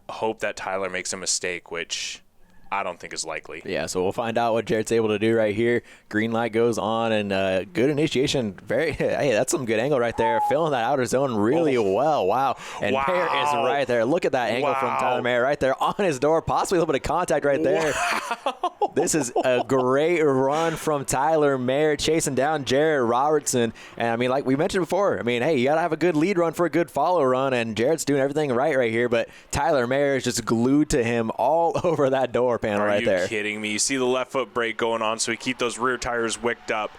hope that Tyler makes a mistake, which I don't think is likely. Yeah, so we'll find out what Jarrett's able to do right here. Green light goes on, and good initiation. Hey, that's some good angle right there. Filling that outer zone really well. Wow. And Mayer is right there. Look at that angle from Tyler Mayer right there on his door. Possibly a little bit of contact right there. Wow. This is a great run from Tyler Mayer chasing down Jared Robertson. And, I mean, like we mentioned before, I mean, hey, you got to have a good lead run for a good follow run, and Jared's doing everything right here. But Tyler Mayer is just glued to him all over that door panel right there. Are you kidding me? You see the left foot brake going on, so we keep those rear tires wicked up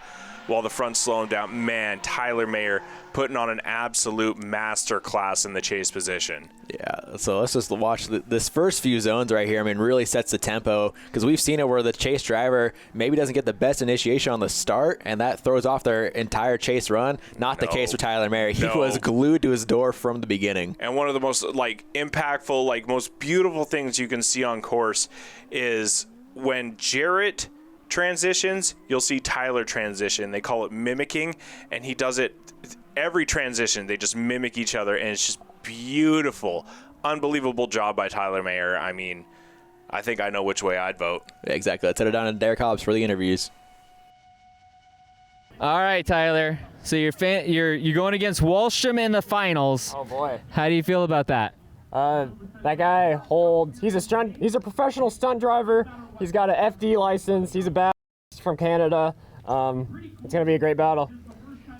while the front's slowing down. Man, Tyler Mayer putting on an absolute master class in the chase position. Yeah, so let's just watch this first few zones right here. I mean, really sets the tempo, because we've seen it where the chase driver maybe doesn't get the best initiation on the start, and that throws off their entire chase run. Not the case for Tyler Mayer. He was glued to his door from the beginning. And one of the most impactful, most beautiful things you can see on course is when Jarrett transitions, you'll see Tyler transition. They call it mimicking, and he does it every transition. They just mimic each other, and it's just beautiful. Unbelievable job by Tyler Mayer. I mean, I think I know which way I'd vote. Exactly. Let's head it down to Derek Hobbs for the interviews. All right, Tyler. So you're going against Wallstrom in the finals. Oh boy. How do you feel about that? That guy holds. He's a professional stunt driver. He's got an FD license. He's a badass from Canada. It's gonna be a great battle.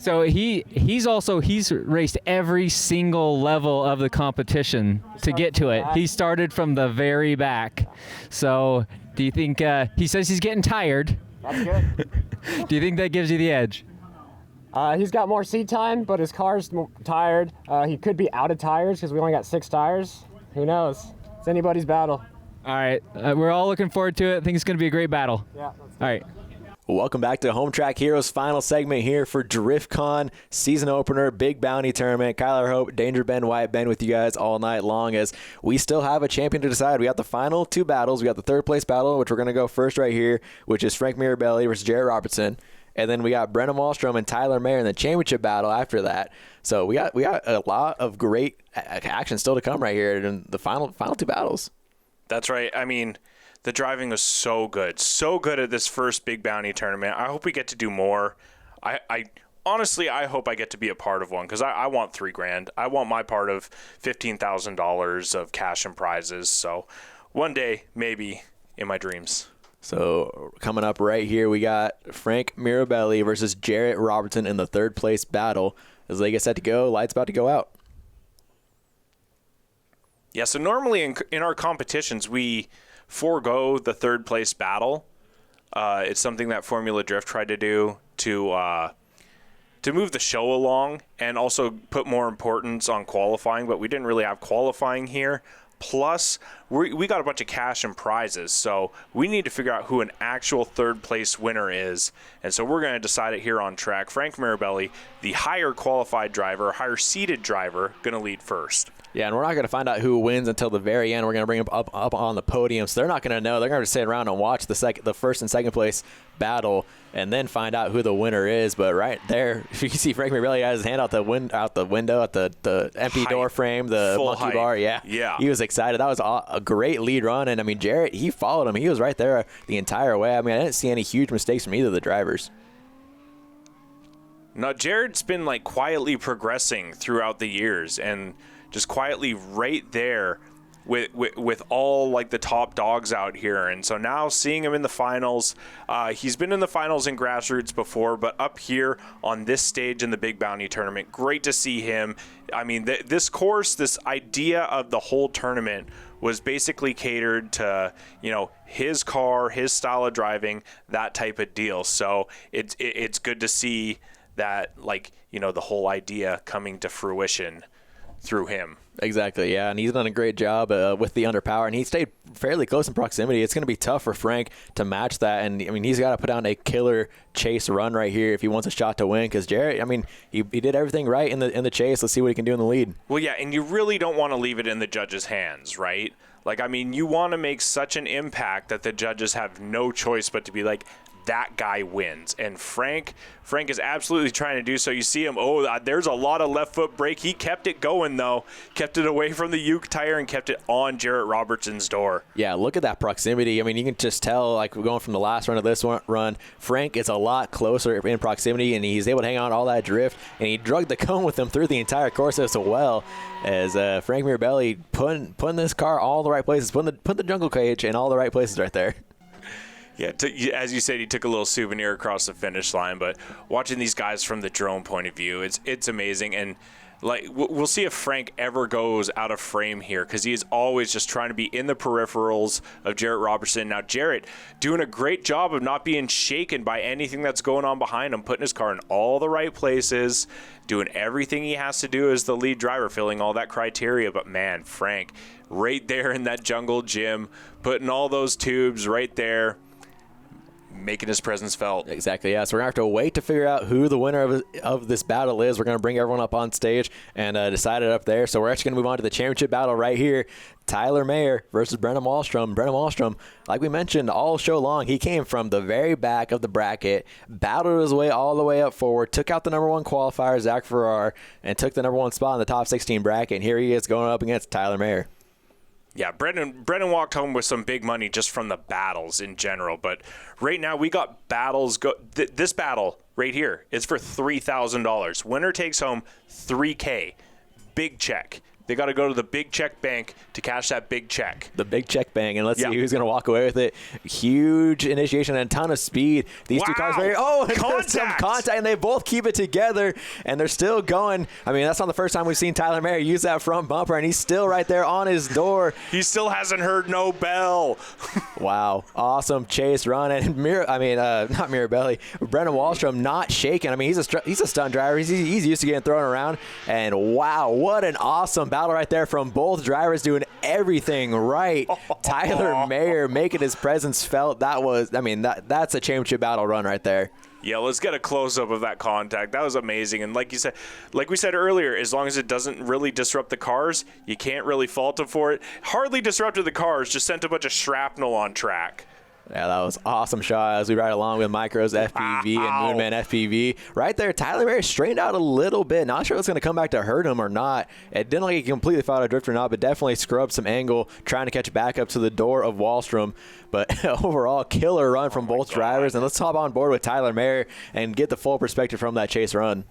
So he's raced every single level of the competition to get to it. He started from the very back. So do you think he says he's getting tired? That's good. Do you think that gives you the edge? He's got more seat time, but his car's tired. He could be out of tires because we only got 6 tires. Who knows? It's anybody's battle. All right, we're all looking forward to it. I think it's going to be a great battle. Yeah. All right. Welcome back to Home Track Heroes final segment here for Driftcon season opener, Big Bounty Tournament. Kyler Hope, Danger Ben White, Ben with you guys all night long as we still have a champion to decide. We got the final 2 battles. We got the 3rd place battle, which we're going to go first right here, which is Frank Mirabelli versus Jared Robertson. And then we got Brennan Wallstrom and Tyler Mayer in the championship battle after that. So we got a lot of great action still to come right here in the final 2 battles. That's right. I mean, the driving was so good at this first Big Bounty tournament. I hope we get to do more. I honestly, I hope I get to be a part of one, because I want $3,000. I want my part of $15,000 of cash and prizes. So one day, maybe in my dreams. So coming up right here, we got Frank Mirabelli versus Jarrett Robertson in the 3rd place battle. As they get set to go, light's about to go out. Yeah, so normally in our competitions, we forego the 3rd place battle. It's something that Formula Drift tried to do to move the show along and also put more importance on qualifying, but we didn't really have qualifying here. Plus, we got a bunch of cash and prizes, so we need to figure out who an actual 3rd place winner is. And so we're going to decide it here on track. Frank Mirabelli, the higher qualified driver, higher seated driver, going to lead first. Yeah, and we're not going to find out who wins until the very end. We're going to bring them up on the podium, so they're not going to know. They're going to sit around and watch the 1st and 2nd place battle and then find out who the winner is. But right there, if you can see Frank Mirabelli has his hand out the window at the empty door frame, the full monkey hype. bar. Yeah, he was excited. That was a great lead run, and I mean, Jarrett, he followed him. He was right there the entire way. I mean, I didn't see any huge mistakes from either of the drivers. No, Jared's been quietly progressing throughout the years and just quietly right there with all the top dogs out here. And so now seeing him in the finals, he's been in the finals in grassroots before, but up here on this stage in the Big Bounty tournament, great to see him. I mean, this course, this idea of the whole tournament was basically catered to, his car, his style of driving, that type of deal. So it's good to see that, the whole idea coming to fruition through him. Exactly, yeah, and he's done a great job with the underpower, and he stayed fairly close in proximity. It's going to be tough for Frank to match that, and I mean, he's got to put down a killer chase run right here if he wants a shot to win, because Jarrett, I mean, he did everything right in the chase. Let's see what he can do in the lead. Well, yeah, and you really don't want to leave it in the judges' hands, right? You want to make such an impact that the judges have no choice but to be that guy wins. And Frank is absolutely trying to do so. You see him, there's a lot of left foot brake. He kept it going, though. Kept it away from the Uke tire and kept it on Jarrett Robertson's door. Yeah, look at that proximity. I mean, you can just tell, we're going from the last run to this run, Frank is a lot closer in proximity, and he's able to hang on all that drift, and he drugged the cone with him through the entire course as well, as Frank Mirabelli putting this car all the right places, putting the jungle cage in all the right places right there. Yeah, as you said, he took a little souvenir across the finish line. But watching these guys from the drone point of view, it's amazing. And like we'll see if Frank ever goes out of frame here, because he is always just trying to be in the peripherals of Jarrett Robertson. Now Jarrett doing a great job of not being shaken by anything that's going on behind him, putting his car in all the right places, doing everything he has to do as the lead driver, filling all that criteria. But man, Frank, right there in that jungle gym, putting all those tubes right there, making his presence felt. Exactly, yeah. So we're going to have to wait to figure out who the winner of this battle is. We're going to bring everyone up on stage and decide it up there. So we're actually going to move on to the championship battle right here. Tyler Mayer versus Brennan Wahlstrom. Brennan Wahlstrom, like we mentioned all show long, he came from the very back of the bracket, battled his way all the way up forward, took out the number 1 qualifier, Zach Farrar, and took the number 1 spot in the top 16 bracket. And here he is going up against Tyler Mayer. Yeah, Brennan walked home with some big money just from the battles in general. But right now we got battles. This battle right here is for $3,000. Winner takes home $3K. Big check. They got to go to the big check bank to cash that big check. The big check bank, and let's see who's going to walk away with it. Huge initiation and a ton of speed. These two cars some contact, and they both keep it together, and they're still going. I mean, that's not the first time we've seen Tyler Mayer use that front bumper, and he's still right there on his door. He still hasn't heard no bell. Wow, awesome chase run, and not Mirabelli, Brennan Wallstrom not shaking. I mean, he's a stunt driver. He's used to getting thrown around, and wow, what an awesome battle right there from both drivers doing everything right. Tyler Mayer making his presence felt. That's a championship battle run right there. Yeah, let's get a close-up of that contact. That was amazing. And like we said earlier, as long as it doesn't really disrupt the cars, you can't really fault him for it. Hardly disrupted the cars, just sent a bunch of shrapnel on track. Yeah, that was awesome shot as we ride along with Micros FPV and Moonman FPV. Right there, Tyler Mayer straightened out a little bit. Not sure what's going to come back to hurt him or not. It didn't look like he completely fought a drift or not, but definitely scrubbed some angle, trying to catch back up to the door of Wallstrom. But overall, killer run from both drivers. And let's hop on board with Tyler Mayer and get the full perspective from that chase run.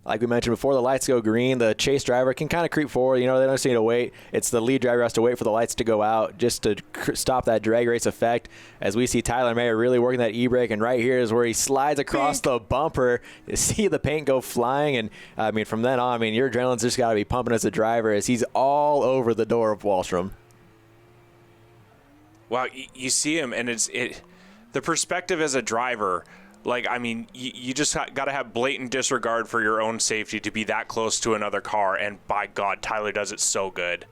Like we mentioned before, the lights go green. The chase driver can kind of creep forward. They don't just need to wait. It's the lead driver has to wait for the lights to go out just to stop that drag race effect. As we see Tyler Mayer really working that e-brake, and right here is where he slides across the bumper. You see the paint go flying, and from then on, your adrenaline's just got to be pumping as a driver as he's all over the door of Wahlstrom. Wow, you see him, and the perspective as a driver. You just got to have blatant disregard for your own safety to be that close to another car, and by God, Tyler does it so good.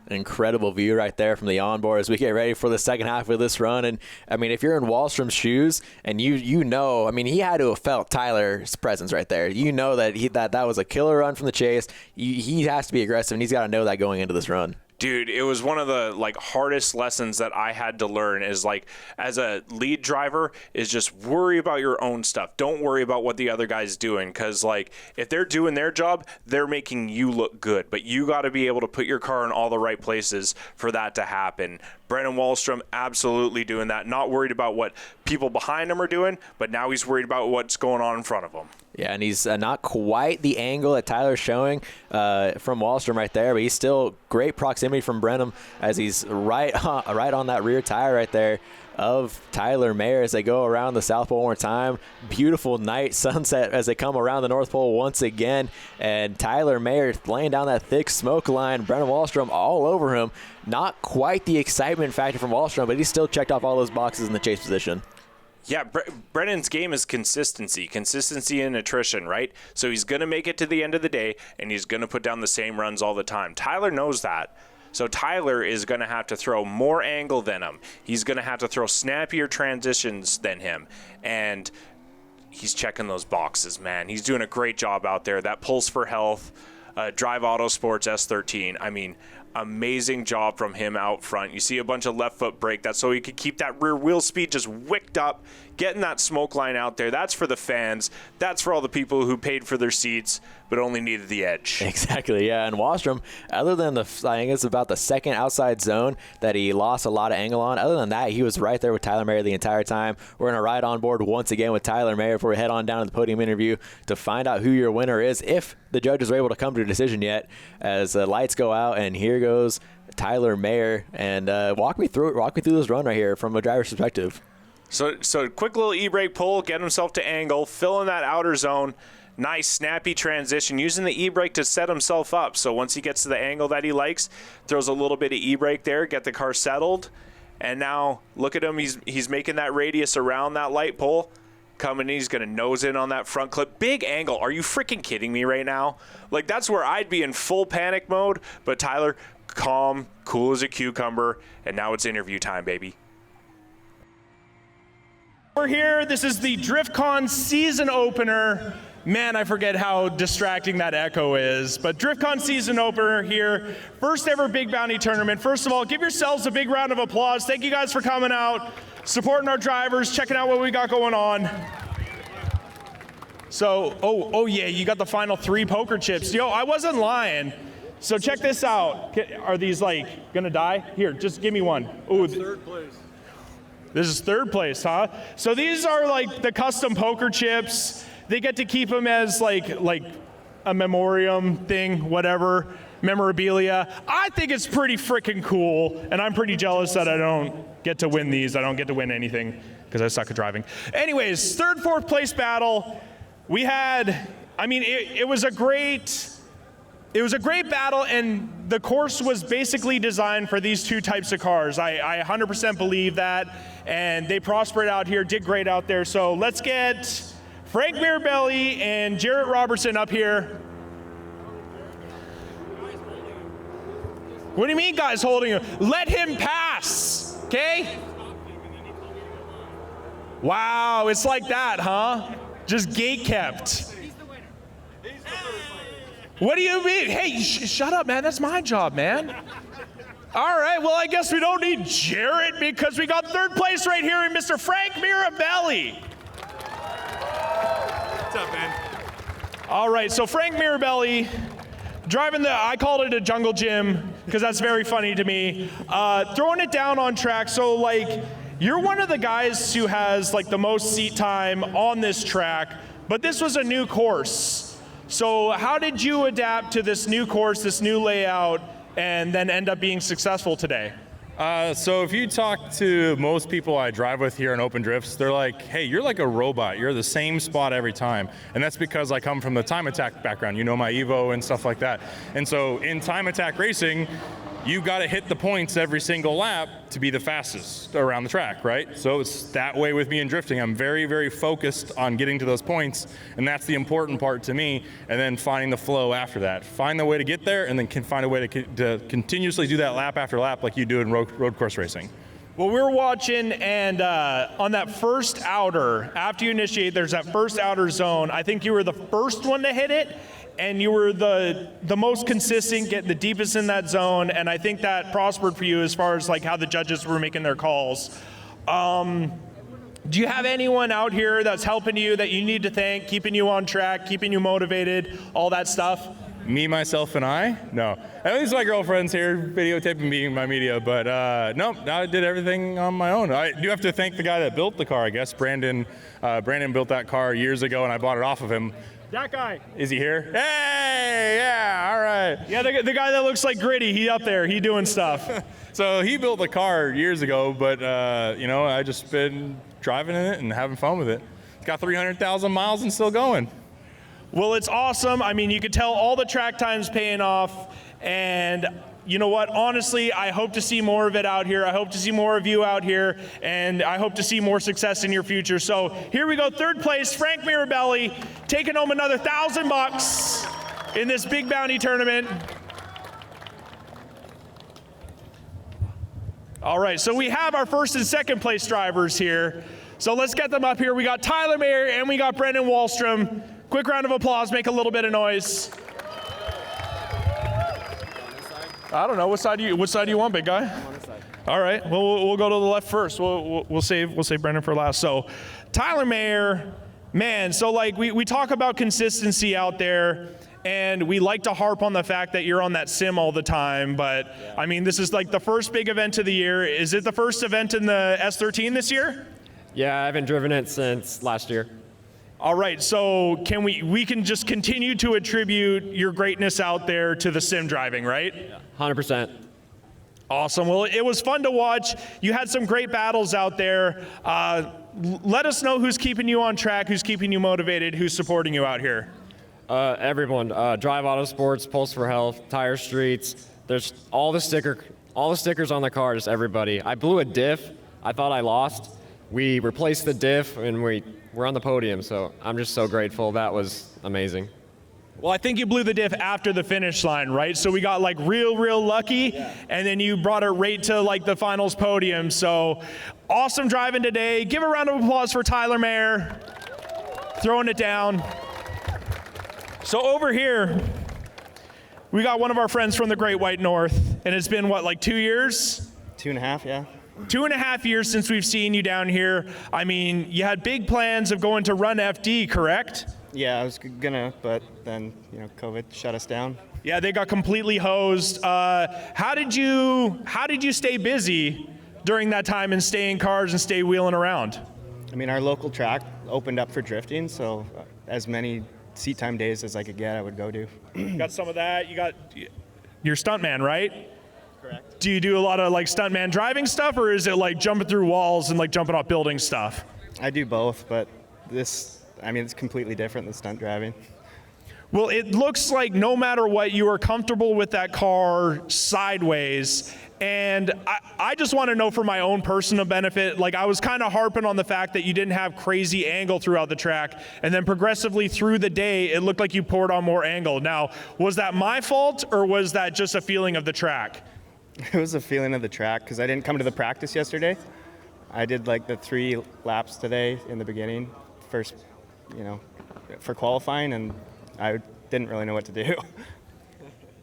An incredible view right there from the onboard as we get ready for the second half of this run. And, if you're in Wahlstrom's shoes and he had to have felt Tyler's presence right there. You know that was a killer run from the chase. He has to be aggressive, and he's got to know that going into this run. Dude, it was one of the hardest lessons that I had to learn is as a lead driver is just worry about your own stuff. Don't worry about what the other guy's doing, because if they're doing their job, they're making you look good. But you got to be able to put your car in all the right places for that to happen. Brennan Wahlstrom absolutely doing that. Not worried about what people behind him are doing, but now he's worried about what's going on in front of him. Yeah, and he's not quite the angle that Tyler's showing from Wahlstrom right there, but he's still great proximity from Brennan as he's right on that rear tire right there of Tyler Mayer as they go around the South Pole one more time. Beautiful night sunset as they come around the North Pole once again, and Tyler Mayer laying down that thick smoke line. Brennan Wahlstrom all over him. Not quite the excitement factor from Wahlstrom, but he still checked off all those boxes in the chase position. Yeah, Brennan's game is consistency and attrition, right? So he's going to make it to the end of the day, and he's going to put down the same runs all the time. Tyler knows that. So Tyler is going to have to throw more angle than him. He's going to have to throw snappier transitions than him. And he's checking those boxes, man. He's doing a great job out there. That Pulse for Health, Drive Auto Sports S13, amazing job from him out front. You see a bunch of left foot brake. That's so he could keep that rear wheel speed just wicked up, getting that smoke line out there. That's for the fans. That's for all the people who paid for their seats but only needed the edge. Exactly, yeah. And Wahlstrom, other than I think it's about the second outside zone that he lost a lot of angle on, other than that, he was right there with Tyler Mayer the entire time. We're going to ride on board once again with Tyler Mayer before we head on down to the podium interview to find out who your winner is, if the judges are able to come to a decision yet, as the lights go out. And here goes Tyler Mayer, and walk me through this run right here from a driver's perspective. So quick little e-brake pull, get himself to angle, fill in that outer zone. Nice snappy transition, using the e-brake to set himself up. So once he gets to the angle that he likes, throws a little bit of e-brake there, get the car settled. And now look at him, he's making that radius around that light pole. Coming in, he's going to nose in on that front clip. Big angle. Are you freaking kidding me right now? Like, that's where I'd be in full panic mode. But Tyler, calm, cool as a cucumber. And now it's interview time, baby. We're here. This is the Driftcon season opener. Man, I forget how distracting that echo is. But Driftcon season opener here. First ever Big Bounty tournament. First of all, give yourselves a big round of applause. Thank you guys for coming out, supporting our drivers, checking out what we got going on. So, oh yeah, you got the final 3 poker chips. Yo, I wasn't lying. So check this out. Are these like gonna die? Here, just give me one. Ooh, third place. This is third place, huh? So these are like the custom poker chips. They get to keep them as like a memoriam thing, whatever, memorabilia. I think it's pretty freaking cool, and I'm pretty jealous that I don't get to win these. I don't get to win anything because I suck at driving. Anyways, third, fourth place battle. We had, I mean, it was a great battle, and the course was basically designed for these 2 types of cars. I 100% believe that, and they prospered out here, did great out there. So let's get Frank Mirabelli and Jarrett Robertson up here. What do you mean, guys holding him? Let him pass, okay? Wow, it's like that, huh? Just gate kept. What do you mean? Hey, shut up, man. That's my job, man. All right, well, I guess we don't need Jarrett because we got third place right here in Mr. Frank Mirabelli. What's up, man? All right, so Frank Mirabelli, driving I called it a jungle gym because that's very funny to me. Throwing it down on track, so like, you're one of the guys who has like the most seat time on this track, but this was a new course. So how did you adapt to this new course, this new layout, and then end up being successful today? So if you talk to most people I drive with here in open drifts, they're like, hey, you're like a robot. You're the same spot every time. And that's because I come from the time attack background. You know, my Evo and stuff like that. And so in time attack racing, you got to hit the points every single lap to be the fastest around the track, right? So it's that way with me in drifting. I'm very, very focused on getting to those points, and that's the important part to me, and then finding the flow after that. Find the way to get there, and then can find a way to continuously do that lap after lap like you do in road course racing. Well, we were watching, and on that first outer, after you initiate, there's that first outer zone. I think you were the first one to hit it, and you were the most consistent, getting the deepest in that zone, and I think that prospered for you as far as like how the judges were making their calls. Do you have anyone out here that's helping you that you need to thank, keeping you on track, keeping you motivated, all that stuff? Me, myself, and I? No. At least my girlfriend's here videotaping me in my media, but no, I did everything on my own. I do have to thank the guy that built the car, I guess. Brandon built that car years ago, and I bought it off of him. That guy. Is he here? Hey, yeah, all right. Yeah, the guy that looks like Gritty, he up there, he doing stuff. So he built the car years ago, but you know, I just been driving in it and having fun with it. It's got 300,000 miles and still going. Well, it's awesome. I mean, you can tell all the track time's paying off, and you know what? Honestly, I hope to see more of it out here. I hope to see more of you out here, and I hope to see more success in your future. So here we go, third place, Frank Mirabelli, taking home another $1,000 in this Big Bounty tournament. All right, so we have our first and second place drivers here. So let's get them up here. We got Tyler Mayer and we got Brennan Wallstrom. Quick round of applause, make a little bit of noise. I don't know. What side do you want, big guy? On this side. All right. Well, we'll go to the left first. We'll save Brennan for last. So, Tyler Mayer, man. So like we talk about consistency out there, and we like to harp on the fact that you're on that sim all the time. But yeah. I mean, this is like the first big event of the year. Is it the first event in the S13 this year? Yeah, I haven't driven it since last year. All right, so we can just continue to attribute your greatness out there to the sim driving, right? Yeah, 100%. Awesome. Well, it was fun to watch. You had some great battles out there. Let us know who's keeping you on track, who's keeping you motivated, who's supporting you out here. Everyone, Drive Auto Sports, Pulse for Health, Tire Streets. There's all the stickers on the car, just everybody. I blew a diff. I thought I lost. We replaced the diff, and we're on the podium, so I'm just so grateful. That was amazing. Well, I think you blew the diff after the finish line, right? So we got like real lucky, and then you brought it right to like the finals podium. So awesome driving today. Give a round of applause for Tyler Mayer, throwing it down. So over here, we got one of our friends from the Great White North, and it's been what, like 2 years? 2.5, yeah. 2.5 years since we've seen you down here. I mean, you had big plans of going to Run FD, correct? Yeah, I was gonna, but then, COVID shut us down. Yeah, they got completely hosed. How did you stay busy during that time and stay in cars and stay wheeling around? I mean, our local track opened up for drifting, so as many seat time days as I could get, I would go to. Got some of that. You got your stuntman, right? Correct. Do you do a lot of like stuntman driving stuff, or is it like jumping through walls and like jumping off building stuff? I do both, but it's completely different than stunt driving. Well, it looks like no matter what, you are comfortable with that car sideways. And I just want to know for my own personal benefit, like I was kind of harping on the fact that you didn't have crazy angle throughout the track. And then progressively through the day, it looked like you poured on more angle. Now, was that my fault or was that just a feeling of the track? It was a feeling of the track because I didn't come to the practice yesterday. I did like the 3 laps today in the beginning, first, for qualifying, and I didn't really know what to do.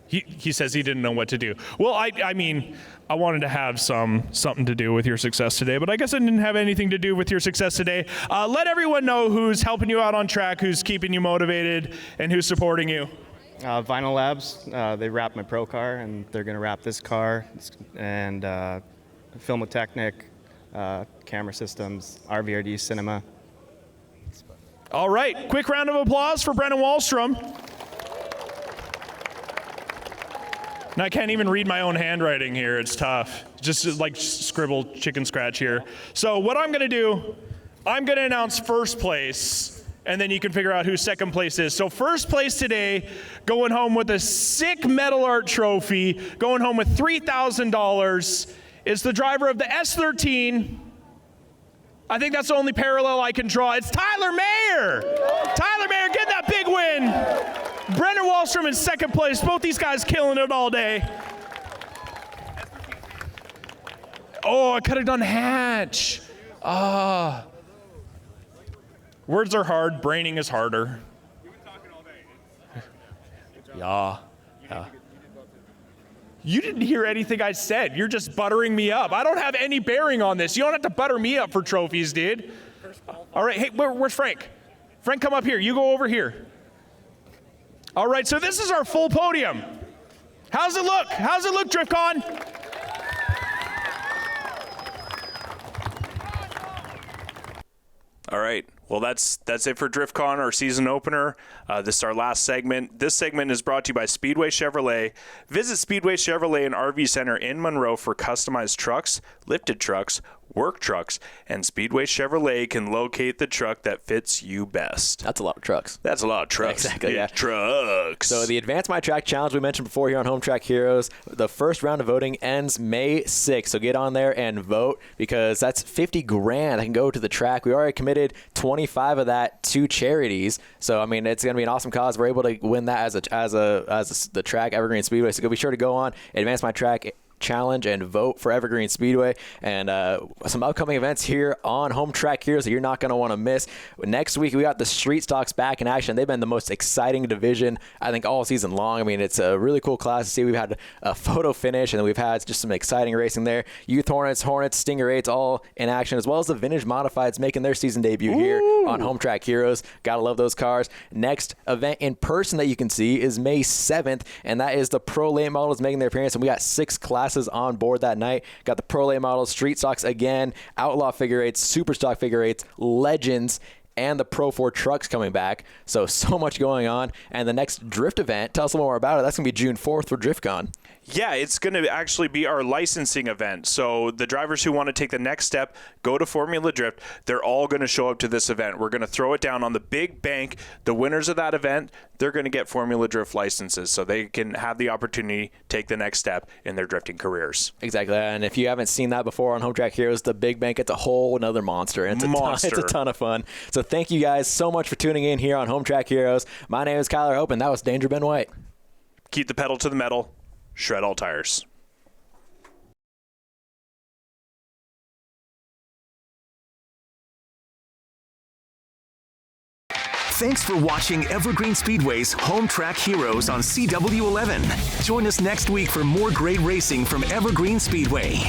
He says he didn't know what to do. Well, I mean, I wanted to have something to do with your success today, but I guess it didn't have anything to do with your success today. Let everyone know who's helping you out on track, who's keeping you motivated, and who's supporting you. Vinyl Labs, they wrapped my pro car, and they're going to wrap this car, and Filmotechnic, Camera Systems, RVRD Cinema. All right, quick round of applause for Brennan Wallstrom. And I can't even read my own handwriting here. It's tough. Just like scribble chicken scratch here. So what I'm going to do, I'm going to announce first place, and then you can figure out who second place is. So first place today, going home with a sick Metal Art trophy, going home with $3,000, is the driver of the S13. I think that's the only parallel I can draw. It's Tyler Mayer. Tyler Mayer getting that big win. Brennan Wahlstrom in second place. Both these guys killing it all day. Oh, I could have done Hatch. Words are hard. Braining is harder. Yeah. You didn't hear anything I said. You're just buttering me up. I don't have any bearing on this. You don't have to butter me up for trophies, dude. All right, hey, where's Frank? Frank, come up here. You go over here. All right, so this is our full podium. How's it look? How's it look, Driftcon? All right. Well, that's it for Driftcon, our season opener. This is our last segment. This segment is brought to you by Speedway Chevrolet. Visit Speedway Chevrolet and RV Center in Monroe for customized trucks, lifted trucks, work trucks, and Speedway Chevrolet can locate the truck that fits you best. That's a lot of trucks. That's a lot of trucks. Exactly, yeah. Trucks. So the Advance My Track Challenge we mentioned before here on Home Track Heroes, the first round of voting ends May 6th. So get on there and vote because that's $50,000 that can go to the track. We already committed 25 of that to charities. So, I mean, it's going to be an awesome cause. We're able to win that as the track, Evergreen Speedway. So go be sure to go on Advance My Track Challenge and vote for Evergreen Speedway, and some upcoming events here on Home Track Heroes that you're not going to want to miss. Next week we got the Street Stocks back in action. They've been the most exciting division I think all season long. I mean, it's a really cool class to see. We've had a photo finish, and then we've had just some exciting racing there. Youth Hornets, Stinger 8s all in action, as well as the Vintage Modifieds making their season debut here on Home Track Heroes. Gotta love those cars. Next event in person that you can see is May 7th, and that is the Pro Late Models making their appearance, and we got 6 classes on board that night. Got the Pro Late Models, Street Stocks again, Outlaw Figure 8s, Super Stock Figure 8s, Legends, and the Pro 4 trucks coming back. So much going on. And the next drift event, tell us a little more about it. That's going to be June 4th for Driftcon. Yeah, it's going to actually be our licensing event. So the drivers who want to take the next step, go to Formula Drift, they're all going to show up to this event. We're going to throw it down on the big bank. The winners of that event, they're going to get Formula Drift licenses so they can have the opportunity to take the next step in their drifting careers. Exactly. And if you haven't seen that before on Home Track Heroes, the big bank, it's a whole another monster. It's a ton of fun. So thank you guys so much for tuning in here on Home Track Heroes. My name is Kyler Hope, and that was Danger Ben White. Keep the pedal to the metal. Shred all tires. Thanks for watching Evergreen Speedway's Home Track Heroes on CW11. Join us next week for more great racing from Evergreen Speedway.